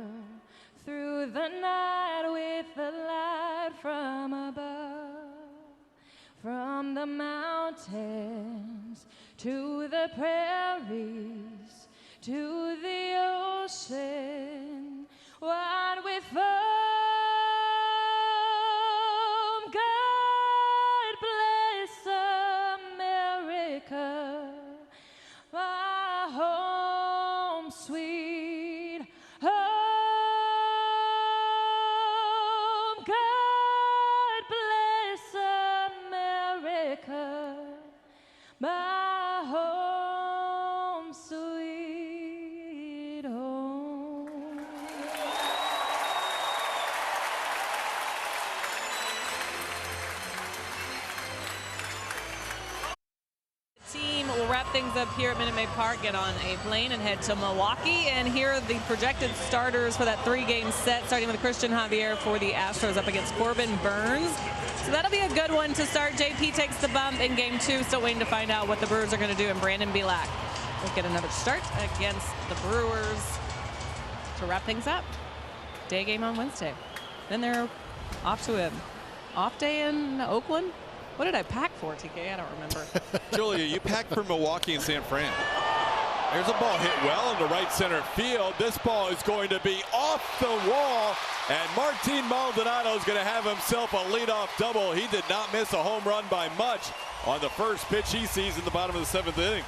through the night with the light from above. From the mountains to the prairies to the ocean, wide with foam. God bless America, my home sweet home. God bless America, my home sweet home. The team will wrap things up here at Minute Maid Park, get on a plane and head to Milwaukee. And here are the projected starters for that 3-game set, starting with Christian Javier for the Astros up against Corbin Burns. So that'll be a good one to start. JP takes the bump in game 2. Still waiting to find out what the Brewers are going to do. And Brandon Bielak will get another start against the Brewers to wrap things up. Day game on Wednesday. Then they're off to an off day in Oakland. What did I pack for, TK? I don't remember. Julia, you packed for Milwaukee and San Fran. There's a ball hit well into right center field. This ball is going to be off the wall, and Martin Maldonado is going to have himself a leadoff double. He did not miss a home run by much on the first pitch he sees in the bottom of the 7th inning.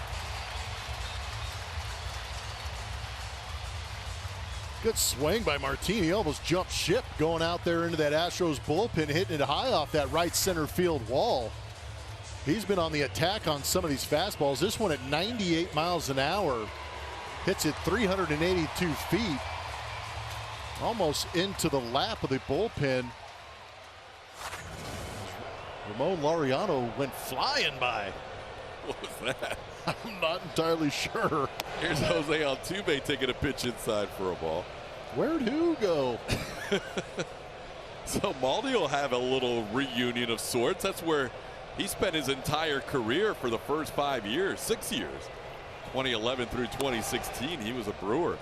Good swing by Martin. He almost jumped ship going out there into that Astros bullpen, hitting it high off that right center field wall. He's been on the attack on some of these fastballs. This one at 98 miles an hour. Hits it 382 feet. Almost into the lap of the bullpen. Ramon Laureano went flying by. What was that? I'm not entirely sure. Here's Jose Altuve taking a pitch inside for a ball. Where'd who go? So Maldi will have a little reunion of sorts. That's where he spent his entire career for the first 5 years, 6 years. 2011 through 2016, he was a Brewer.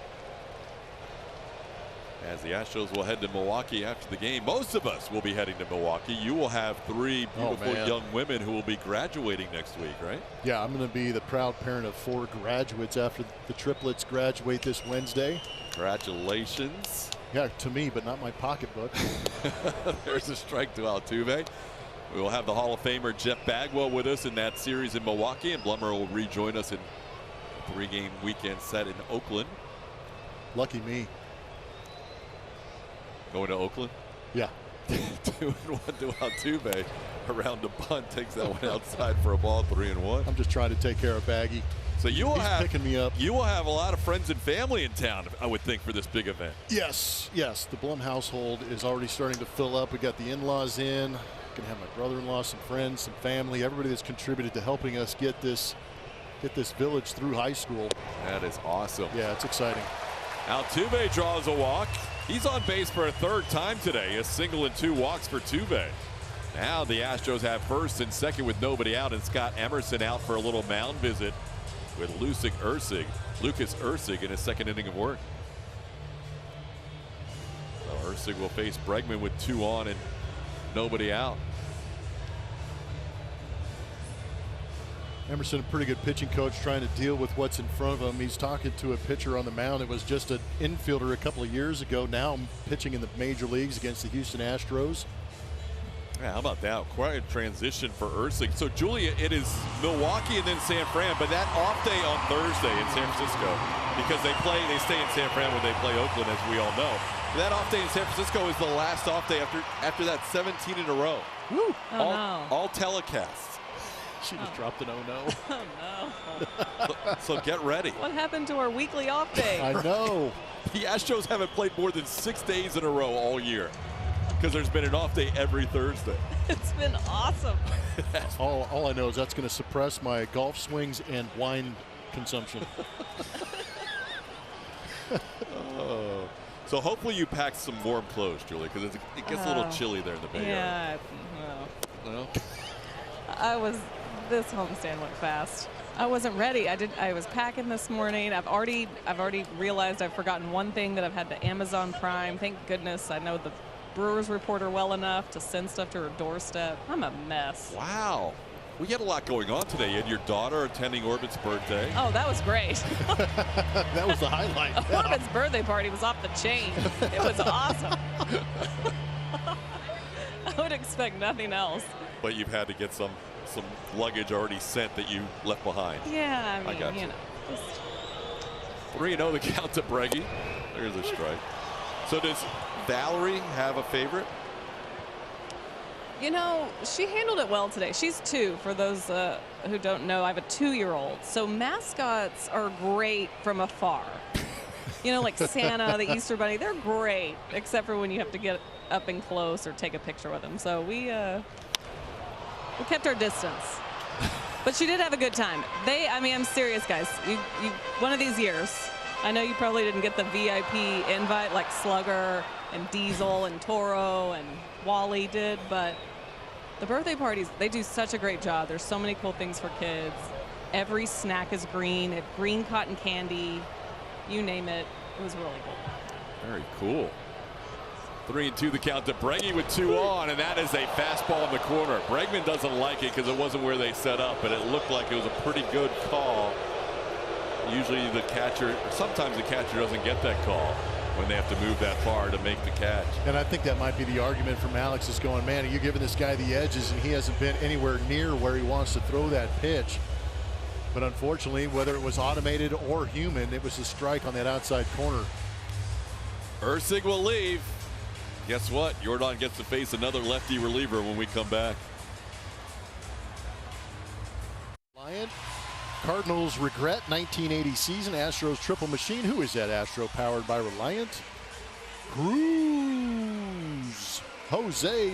As the Astros will head to Milwaukee after the game, most of us will be heading to Milwaukee. You will have 3 beautiful young women who will be graduating next week, right? Yeah, I'm going to be the proud parent of 4 graduates after the triplets graduate this Wednesday. Congratulations. Yeah, to me, but not my pocketbook. There's a strike to Altuve. We will have the Hall of Famer Jeff Bagwell with us in that series in Milwaukee, and Blummer will rejoin us in a 3-game weekend set in Oakland. Lucky me. Going to Oakland? Yeah. 2-1 to Altuve. Around the bunt, takes that one outside for a ball, 3-1. I'm just trying to take care of Baggy. So you will He's picking me up. You will have a lot of friends and family in town, I would think, for this big event. Yes, yes. The Blum household is already starting to fill up. We got the in-laws in. Gonna have my brother-in-law, some friends, some family, everybody that's contributed to helping us get this village through high school. That is awesome. Yeah, it's exciting. Altuve draws a walk. He's on base for a 3rd time today. A single and 2 walks for Tuve. Now the Astros have first and second with nobody out, and Scott Emerson out for a little mound visit with Lucas Ursig in his 2nd inning of work. So Ursig will face Bregman with 2 on and nobody out. Emerson, a pretty good pitching coach, trying to deal with what's in front of him. He's talking to a pitcher on the mound. It was just an infielder a couple of years ago. Now pitching in the major leagues against the Houston Astros. Yeah, how about that? Quite a transition for Ursig. So, Julia, it is Milwaukee and then San Fran, but that off day on Thursday in San Francisco, because they stay in San Fran when they play Oakland, as we all know. That off day in San Francisco is the last off day after that 17 in a row. Woo. All telecasts. She just dropped an oh no. Oh no. So get ready. What happened to our weekly off day? I know. The Astros haven't played more than 6 days in a row all year because there's been an off day every Thursday. It's been awesome. all I know is that's going to suppress my golf swings and wine consumption. So hopefully you pack some warm clothes, Julie, because it gets a little chilly there in the Bay Area. Yeah. This homestand went fast. I wasn't ready. I was packing this morning. I've already realized I've forgotten one thing, that I've had the Amazon Prime. Thank goodness I know the Brewers reporter well enough to send stuff to her doorstep. I'm a mess. Wow. We had a lot going on today. You had your daughter attending Orbit's birthday. Oh, that was great. That was the highlight. Orbit's birthday party was off the chain. It was awesome. I would expect nothing else. But you've had to get some luggage already sent that you left behind. Yeah, I mean, got you you. know. 3-0 the count to Breggy. There's a strike. So does Valerie have a favorite? You know, she handled it well today. She's 2. For those who don't know, I have a 2-year-old. So mascots are great from afar. You know, like Santa, the Easter Bunny, they're great, except for when you have to get up and close or take a picture with them. So we kept our distance. But she did have a good time. I mean, I'm serious, guys. You one of these years, I know you probably didn't get the VIP invite like Slugger and Diesel and Toro and Wally did, but the birthday parties, they do such a great job. There's so many cool things for kids. Every snack is green. If green cotton candy, you name it. It was really cool. Very cool. 3-2 the count to Breggy with 2 on, and that is a fastball in the corner. Bregman doesn't like it because it wasn't where they set up, but it looked like it was a pretty good call. Usually the catcher, or sometimes the catcher doesn't get that call when they have to move that far to make the catch. And I think that might be the argument from Alex, is going, man, are you giving this guy the edges, and he hasn't been anywhere near where he wants to throw that pitch. But unfortunately, whether it was automated or human, it was a strike on that outside corner. Ursig will leave. Guess what? Jordan gets to face another lefty reliever when we come back. Cardinals regret 1980 season. Astros triple machine. Who is that Astro powered by Reliant? Cruz. Jose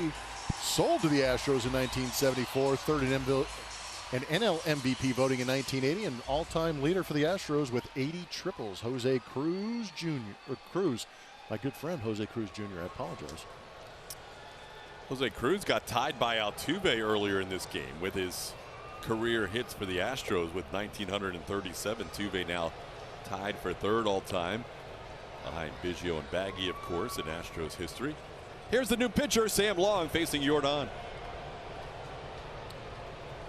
sold to the Astros in 1974. Third in NL MVP voting in 1980. An all-time leader for the Astros with 80 triples. Jose Cruz Jr. Cruz. My good friend Jose Cruz Jr. I apologize. Jose Cruz got tied by Altuve earlier in this game with his career hits for the Astros with 1,937. Altuve now tied for third all time behind Biggio and Baggy, of course, in Astros history. Here's the new pitcher, Sam Long, facing Jordan.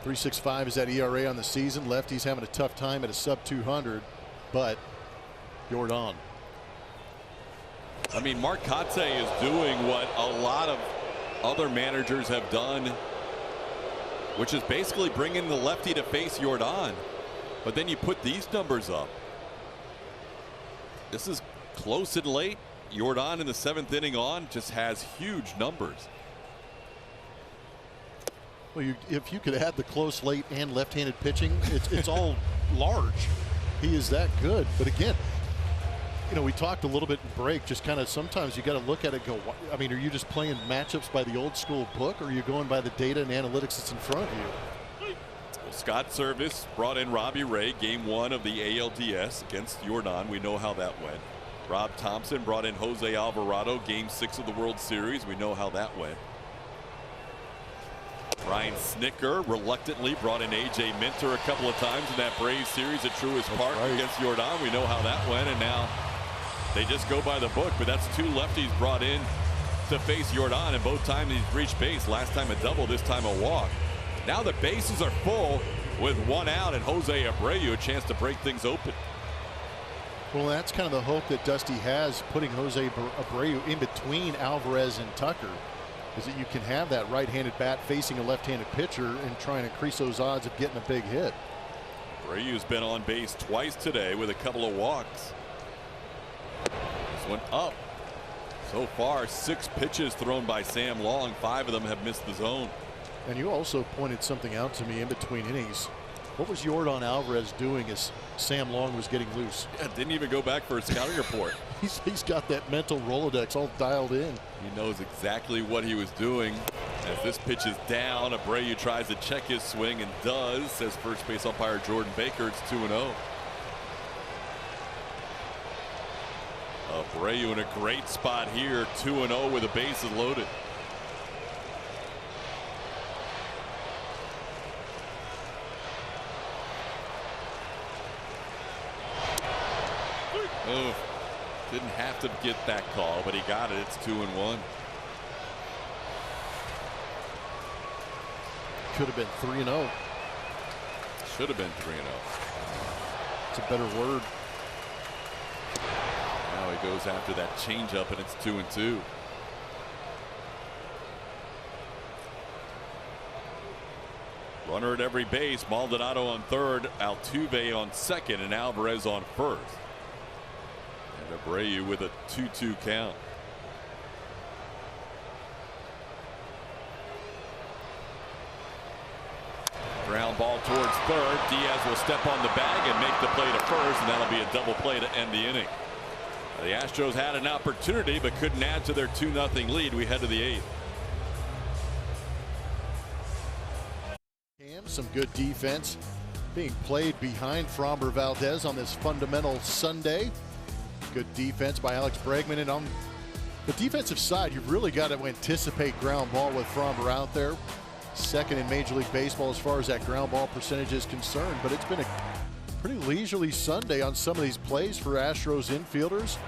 3.65 is that ERA on the season. Lefty's having a tough time at a sub 200, but Jordan. I mean, Mark Kotsay is doing what a lot of other managers have done, which is basically bringing the lefty to face Jordan. But then you put these numbers up. This is close and late. Jordan in the 7th inning on just has huge numbers. Well, if you could add the close, late, and left-handed pitching, it's all large. He is that good. But again, you know, we talked a little bit in break, just kind of sometimes you got to look at it and go, I mean, are you just playing matchups by the old school book, or are you going by the data and analytics that's in front of you? Well, Scott Service brought in Robbie Ray, game 1 of the ALDS against Jordan. We know how that went. Rob Thompson brought in Jose Alvarado, game 6 of the World Series. We know how that went. Ryan Snicker reluctantly brought in A.J. Minter a couple of times in that Braves series at Truist Park against Jordan. We know how that went, and now they just go by the book. But that's 2 lefties brought in to face Jordan, and both times he's reached base. Last time a double, this time a walk. Now the bases are full. with one out, and Jose Abreu a chance to break things open. Well, that's kind of the hope that Dusty has, putting Jose Abreu in between Alvarez and Tucker, is that you can have that right-handed bat facing a left-handed pitcher and try and increase those odds of getting a big hit. Abreu's been on base twice today with a couple of walks. This one up. So far, 6 pitches thrown by Sam Long. 5 of them have missed the zone. And you also pointed something out to me in between innings. What was Yordan Alvarez doing as Sam Long was getting loose? Yeah, didn't even go back for a scouting report. He's got that mental Rolodex all dialed in. He knows exactly what he was doing. As this pitch is down, Abreu tries to check his swing and does, says first base umpire Jordan Baker. It's 2-0. Abreu in a great spot here, 2-0 with the bases loaded. Oh, didn't have to get that call, but he got it. It's 2-1. Could have been 3-0. Should have been 3-0. It's a better word. Now he goes after that changeup, and it's 2-2. Runner at every base. Maldonado on third, Altuve on second, and Alvarez on first. And Abreu with a 2-2 count. Ground ball towards third. Diaz will step on the bag and make the play to first, and that'll be a double play to end the inning. The Astros had an opportunity but couldn't add to their 2-0 lead. We head to the 8th. Some good defense being played behind Framber Valdez on this fundamental Sunday. Good defense by Alex Bregman, and on the defensive side, you've really got to anticipate ground ball with Framber out there. Second in Major League Baseball as far as that ground ball percentage is concerned, but it's been a pretty leisurely Sunday on some of these plays for Astros infielders.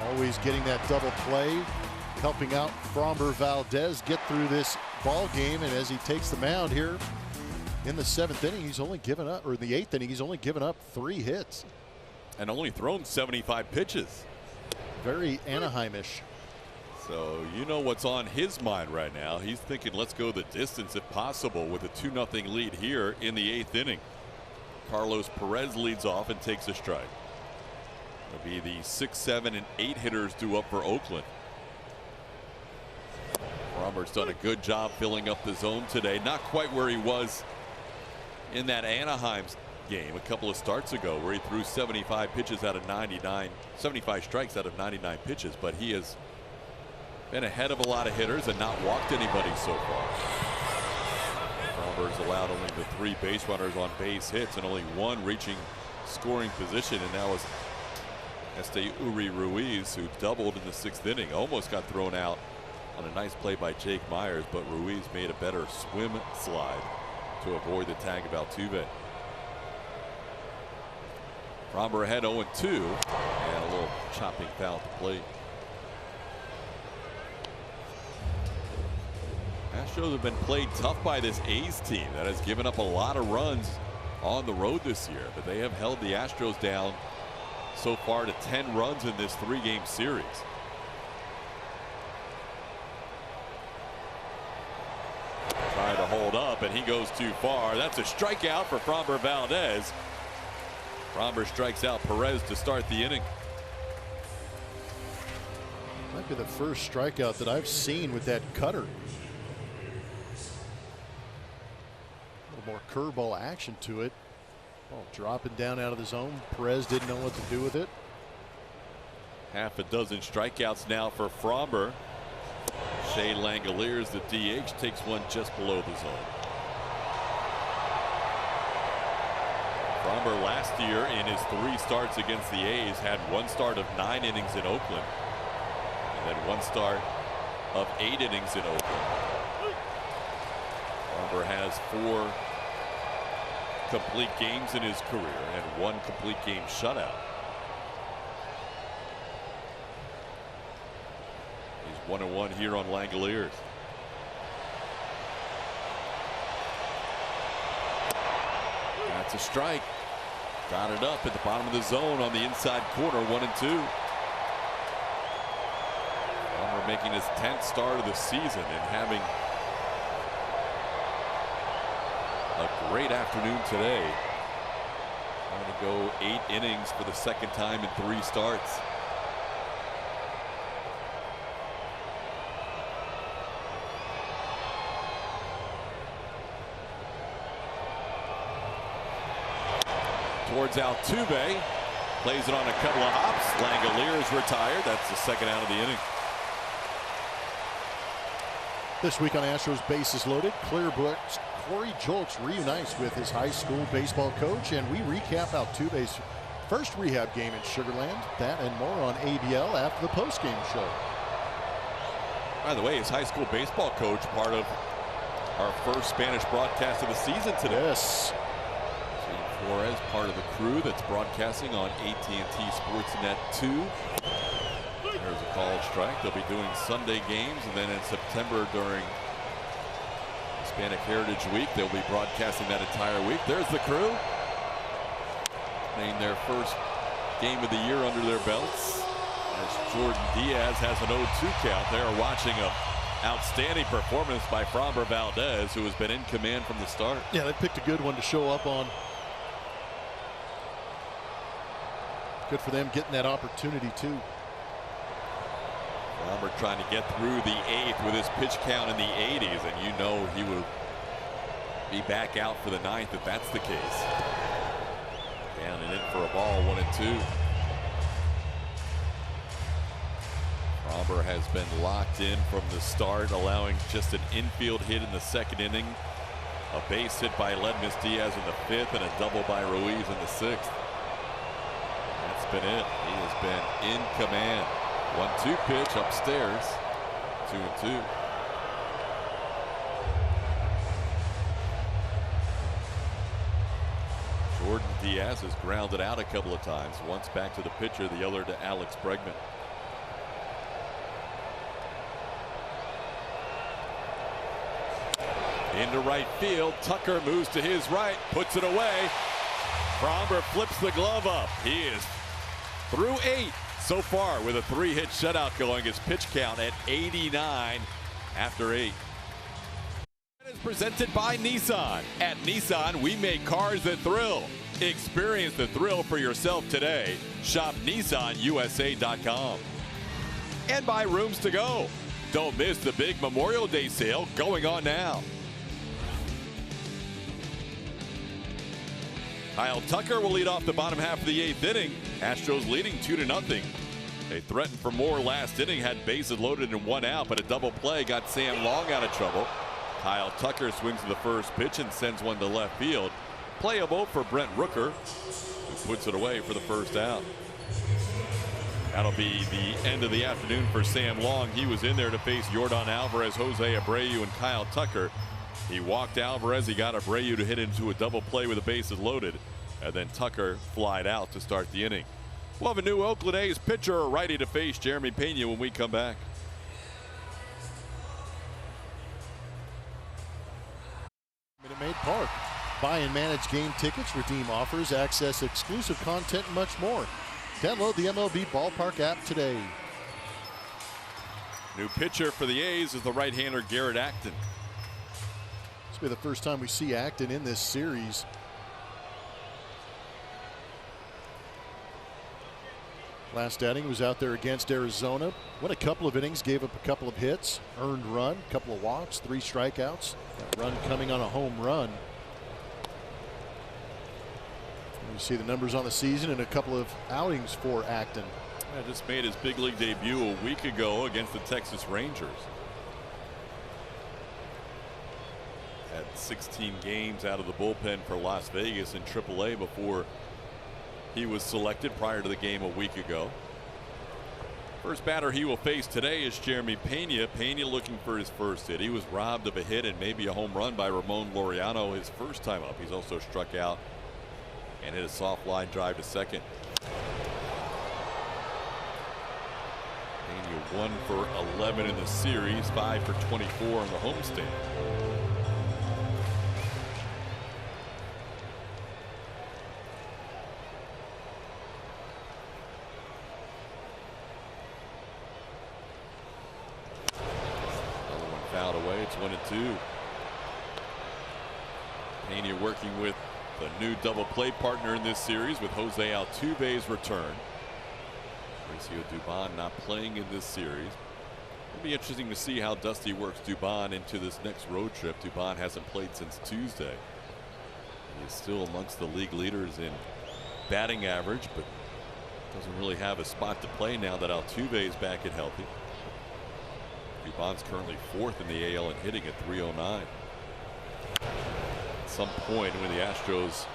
Always getting that double play, helping out Framber Valdez get through this ball game, and as he takes the mound here in the 7th inning, he's only given up, or in the 8th inning, he's only given up 3 hits. And only thrown 75 pitches. Very Anaheimish. So you know what's on his mind right now. He's thinking, let's go the distance if possible with a 2-0 lead here in the 8th inning. Carlos Perez leads off and takes a strike. It'll be the 6, 7, and 8 hitters due up for Oakland. Roberts done a good job filling up the zone today. Not quite where he was in that Anaheim game a couple of starts ago, where he threw 75 pitches out of 99, 75 strikes out of 99 pitches, but he has been ahead of a lot of hitters and not walked anybody so far. Roberts allowed only the 3 base runners on base hits and only 1 reaching scoring position, and that was Uri Ruiz, who doubled in the 6th inning. Almost got thrown out on a nice play by Jake Myers, but Ruiz made a better swim slide to avoid the tag of Altuve. Framber ahead 0-2, and a little chopping foul at the plate. Astros have been played tough by this A's team that has given up a lot of runs on the road this year, but they have held the Astros down so far to 10 runs in this 3-game series. Trying to hold up, and he goes too far. That's a strikeout for Framber Valdez. Framber strikes out Perez to start the inning. Might be the first strikeout that I've seen with that cutter. A little more curveball action to it. Ball dropping down out of the zone. Perez didn't know what to do with it. Half a dozen strikeouts now for Framber. Shea Langoliers, the DH, takes one just below the zone. Framber last year in his 3 starts against the A's had 1 start of 9 innings in Oakland, and then 1 start of 8 innings in Oakland. Framber has 4 complete games in his career and 1 complete game shutout. He's 1-1 here on Langoliers. That's a strike. Got it up at the bottom of the zone on the inside corner, 1-2. Framber making his 10th start of the season and having a great afternoon today. Trying to go 8 innings for the second time in 3 starts. Towards Altuve, plays it on a couple of hops. Langolier is retired. That's the second out of the inning. This week on Astros Bases Loaded, Clearbrook's Corey Jolks reunites with his high school baseball coach, and we recap Altuve's first rehab game in Sugar Land. That and more on ABL after the postgame show. By the way, his high school baseball coach, part of our first Spanish broadcast of the season today. Yes. Flores, part of the crew that's broadcasting on AT&T Sportsnet 2. There's a called strike. They'll be doing Sunday games, and then in September during Hispanic Heritage Week, they'll be broadcasting that entire week. There's the crew. Playing their first game of the year under their belts. As Jordan Diaz has an 0-2 count. They are watching a outstanding performance by Framber Valdez, who has been in command from the start. Yeah, they picked a good one to show up on. Good for them getting that opportunity too. Framber trying to get through the 8th with his pitch count in the 80s, and you know he will be back out for the 9th if that's the case. Down and in for a ball, 1-2. Framber has been locked in from the start, allowing just an infield hit in the 2nd inning, a base hit by Ledmus Diaz in the 5th, and a double by Ruiz in the 6th. That's been it. He has been in command. 1-2 pitch upstairs. 2-2. Jordan Diaz has grounded out a couple of times. Once back to the pitcher, the other to Alex Bregman. Into right field. Tucker moves to his right, puts it away. Framber flips the glove up. He is through 8 so far with a 3-hit shutout going. His pitch count at 89 after 8. It is presented by Nissan. At Nissan, we make cars that thrill. Experience the thrill for yourself today. Shop NissanUSA.com. And by Rooms to Go. Don't miss the big Memorial Day sale going on now. Kyle Tucker will lead off the bottom half of the 8th inning. Astros leading 2-0. They threatened for more last inning, had bases loaded and 1 out, but a double play got Sam Long out of trouble. Kyle Tucker swings to the first pitch and sends one to left field. Playable for Brent Rooker, who puts it away for the first out. That'll be the end of the afternoon for Sam Long. He was in there to face Yordan Alvarez, Jose Abreu, and Kyle Tucker. He walked Alvarez. He got Abreu to hit into a double play with the bases loaded. And then Tucker flied out to start the inning. We'll have a new Oakland A's pitcher, a righty, to face Jeremy Pena when we come back. Minute Maid Park. Buy and manage game tickets, redeem offers, access exclusive content, and much more. Download the MLB Ballpark app today. New pitcher for the A's is the right-hander Garrett Acton. This will be the first time we see Acton in this series. Last outing was out there against Arizona. Went a couple of innings, gave up a couple of hits, earned run, a couple of walks, 3 strikeouts. That run coming on a home run. You see the numbers on the season and a couple of outings for Acton. Yeah, just made his big league debut a week ago against the Texas Rangers. Had 16 games out of the bullpen for Las Vegas in AAA before he was selected prior to the game a week ago. First batter he will face today is Jeremy Pena. Pena looking for his first hit. He was robbed of a hit and maybe a home run by Ramon Laureano his first time up. He's also struck out and hit a soft line drive to second. Pena 1 for 11 in the series, 5 for 24 on the homestand. It's 1-2. Pena working with the new double play partner in this series with Jose Altuve's return. Mauricio Dubon not playing in this series. It'll be interesting to see how Dusty works Dubon into this next road trip. Dubon hasn't played since Tuesday. He is still amongst the league leaders in batting average, but doesn't really have a spot to play now that Altuve is back and healthy. Dubon's currently 4th in the AL in hitting at .309. At some point when the Astros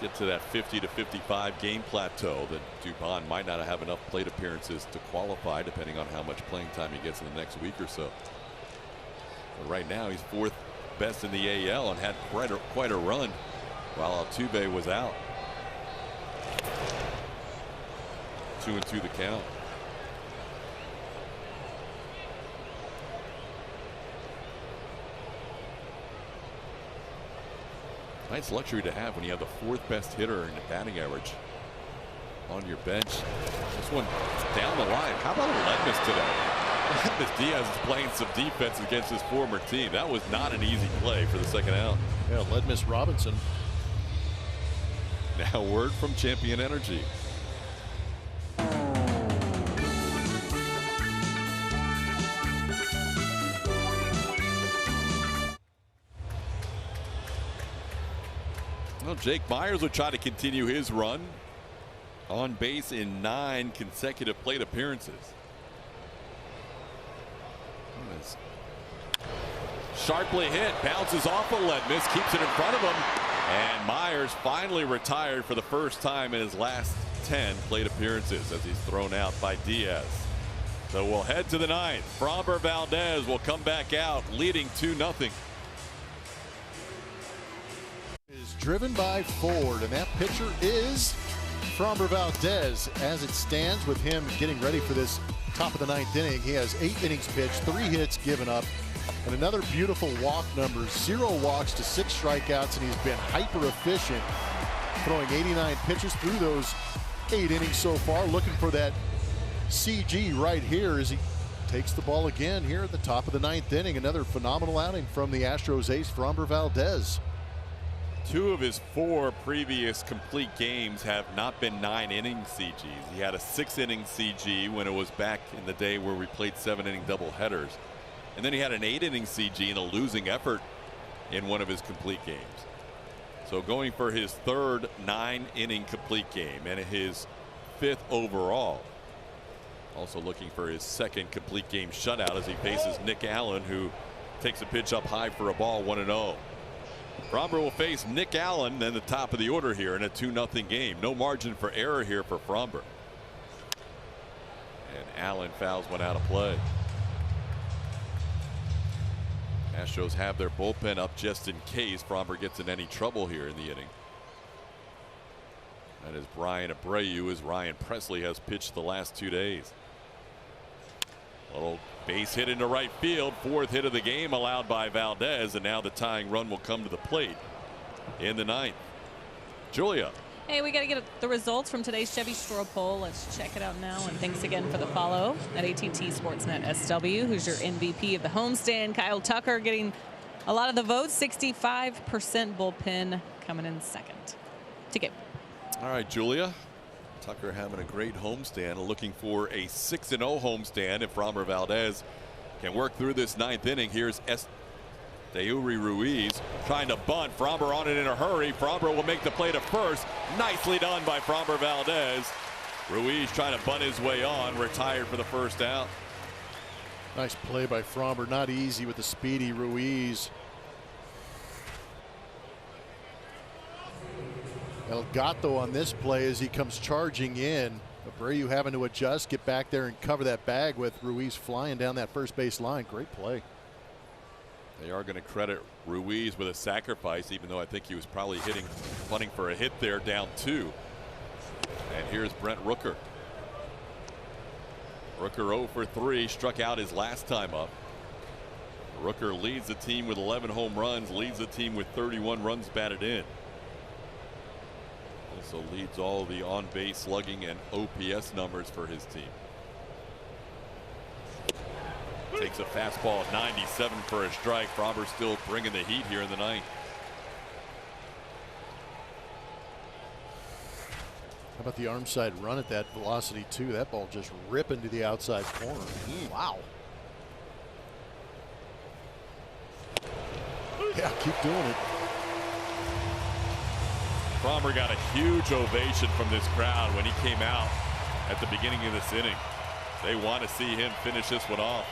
get to that 50 to 55 game plateau, then Dubon might not have enough plate appearances to qualify, depending on how much playing time he gets in the next week or so. But right now he's 4th best in the AL and had quite a run while Altuve was out. 2-2 the count. Nice luxury to have when you have the 4th best hitter in the batting average on your bench. This one down the line. How about Ledmus today? Ledmus Diaz is playing some defense against his former team. That was not an easy play for the second out. Yeah, Ledmus Robinson. Now word from Champion Energy. Well, Jake Myers will try to continue his run. On base in 9 consecutive plate appearances. Sharply hit, bounces off of Ledmus, keeps it in front of him, and Myers finally retired for the first time in his last 10 plate appearances as he's thrown out by Diaz. So we'll head to the 9th. Framber Valdez will come back out leading 2-0. Is driven by Ford, and that pitcher is Framber Valdez. As it stands, with him getting ready for this top of the 9th inning, he has 8 innings pitched, 3 hits given up, and another beautiful walk number. 0 walks to 6 strikeouts, and he's been hyper efficient, throwing 89 pitches through those 8 innings so far. Looking for that CG right here as he takes the ball again here at the top of the 9th inning. Another phenomenal outing from the Astros ace, Framber Valdez. 2 of his 4 previous complete games have not been 9-inning CGs. He had a 6-inning CG when it was back in the day where we played 7-inning doubleheaders. And then he had an 8-inning CG in a losing effort in one of his complete games. So going for his 3rd 9-inning complete game and his 5th overall. Also looking for his 2nd complete game shutout as he faces Nick Allen, who takes a pitch up high for a ball, 1-0. Framber will face Nick Allen in the top of the order here in a 2-0 game. No margin for error here for Framber. And Allen fouls one out of play. Astros have their bullpen up just in case Framber gets in any trouble here in the inning. That is Brian Abreu, as Ryan Presley has pitched the last 2 days. Little base hit into right field, 4th hit of the game allowed by Valdez, and now the tying run will come to the plate in the 9th. Julia. Hey, we got to get the results from today's Chevy Straw poll. Let's check it out now. And thanks again for the follow at AT&T Sportsnet SW. Who's your MVP of the homestand? Kyle Tucker getting a lot of the votes. 65% bullpen coming in 2nd. To get. All right, Julia. Tucker having a great homestand, looking for a 6-0 homestand if Framber Valdez can work through this 9th inning. Here's Deuri Ruiz trying to bunt. Framber on it in a hurry. Framber will make the play to first. Nicely done by Framber Valdez. Ruiz trying to bunt his way on, retired for the first out. Nice play by Framber. Not easy with the speedy Ruiz. El Gato on this play as he comes charging in. Abreu having to adjust, get back there and cover that bag with Ruiz flying down that first base line. Great play. They are going to credit Ruiz with a sacrifice, even though I think he was probably punting for a hit there, down 2. And here's Brent Rooker. Rooker 0 for 3, struck out his last time up. Rooker leads the team with 11 home runs, leads the team with 31 runs batted in. Also leads all the on-base slugging and OPS numbers for his team. Takes a fastball at 97 for a strike. Fromber still bringing the heat here in the ninth. How about the arm side run at that velocity too? That ball just ripping to the outside corner. Wow. Yeah, keep doing it. Fromber got a huge ovation from this crowd when he came out at the beginning of this inning. They want to see him finish this one off.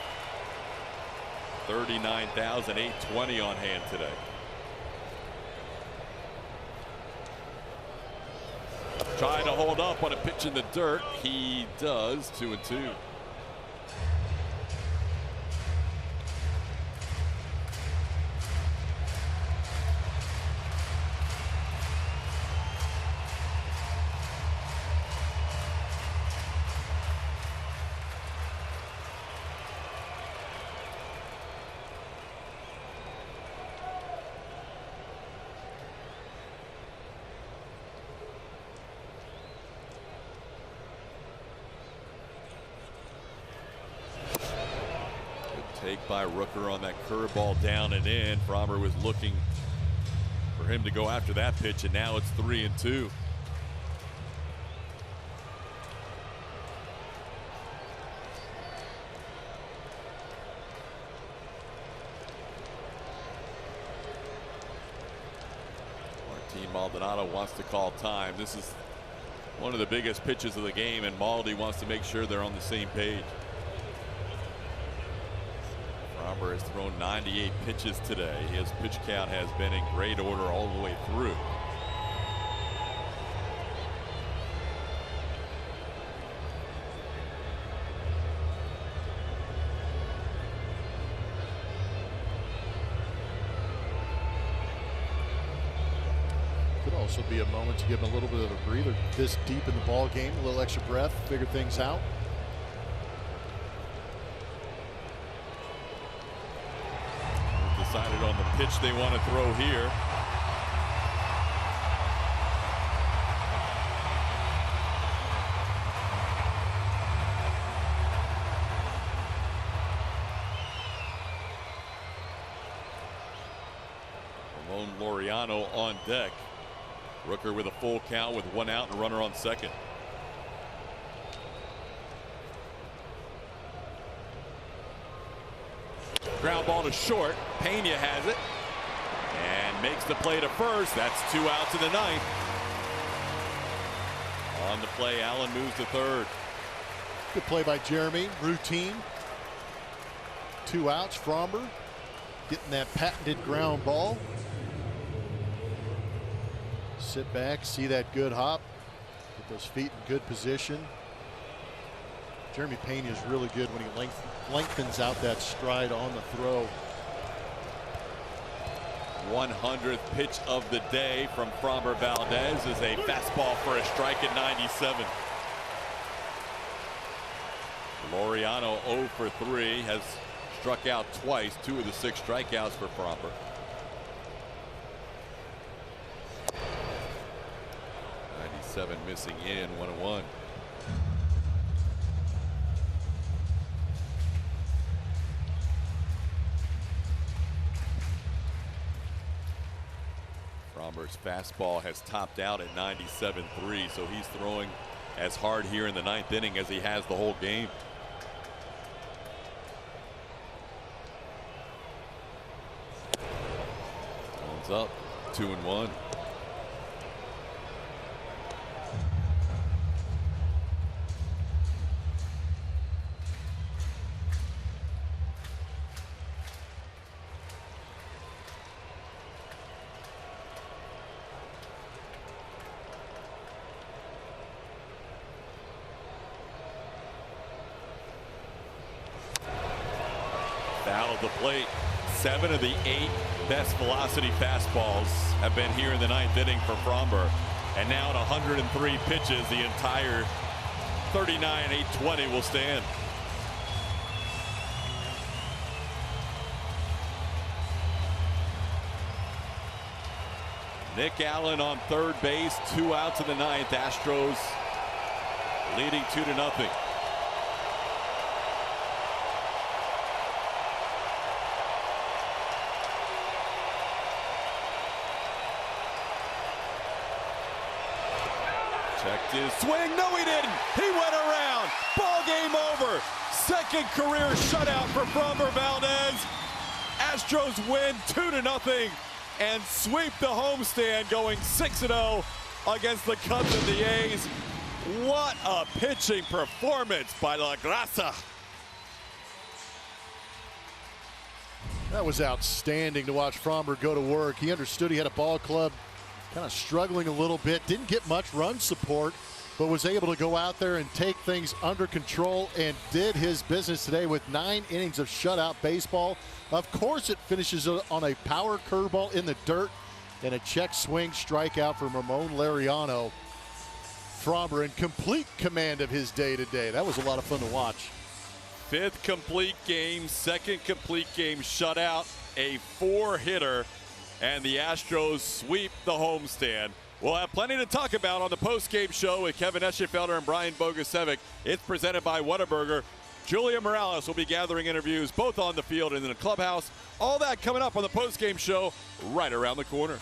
39,820 on hand today. Trying to hold up on a pitch in the dirt. He does. 2-2. Take by Rooker on that curveball down and in. Fromber was looking for him to go after that pitch, and now it's 3-2. Martin Maldonado wants to call time. This is one of the biggest pitches of the game, and Maldi wants to make sure they're on the same page. Fromber has thrown 98 pitches today. His pitch count has been in great order all the way through. Could also be a moment to give him a little bit of a breather this deep in the ball game, a little extra breath, figure things out. Decided on the pitch they want to throw here. Ramon Laureano on deck. Rooker with a full count with 1 out and a runner on second. Ground ball to short. Pena has it and makes the play to first. That's 2 outs in the ninth. On the play, Allen moves to third. Good play by Jeremy. Routine. 2 outs. Fromber getting that patented ground ball. Sit back, see that good hop. Get those feet in good position. Jeremy Pena is really good when he lengthens out that stride on the throw. 100th pitch of the day from Fromber Valdez is a fastball for a strike at 97. Laureano 0 for 3, has struck out twice, 2 of the 6 strikeouts for Fromber. Missing in 1-1. Fromber's fastball has topped out at 97.3, so he's throwing as hard here in the ninth inning as he has the whole game. One's up, 2-1. Foul of the plate. 7 of the 8 best velocity fastballs have been here in the ninth inning for Fromber. And now at 103 pitches, the entire 39-820 will stand. Nick Allen on third base, 2 outs in the ninth. Astros leading 2-0. Checked his swing. No, he didn't. He went around. Ball game over. Second career shutout for Framber Valdez. Astros win 2-0 and sweep the homestand, going 6-0 against the Cubs and the A's. What a pitching performance by La Grasa. That was outstanding to watch Framber go to work. He understood he had a ball club kind of struggling a little bit, didn't get much run support, but was able to go out there and take things under control and did his business today with 9 innings of shutout baseball. Of course, it finishes on a power curveball in the dirt and a check swing strikeout from Ramon Laureano. Framber in complete command of his day today. That was a lot of fun to watch. 5th complete game, 2nd complete game shutout, a 4-hitter, and the Astros sweep the homestand. We'll have plenty to talk about on the post-game show with Kevin Eschenfelder and Brian Bogusevic. It's presented by Whataburger. Julia Morales will be gathering interviews both on the field and in the clubhouse. All that coming up on the post-game show right around the corner.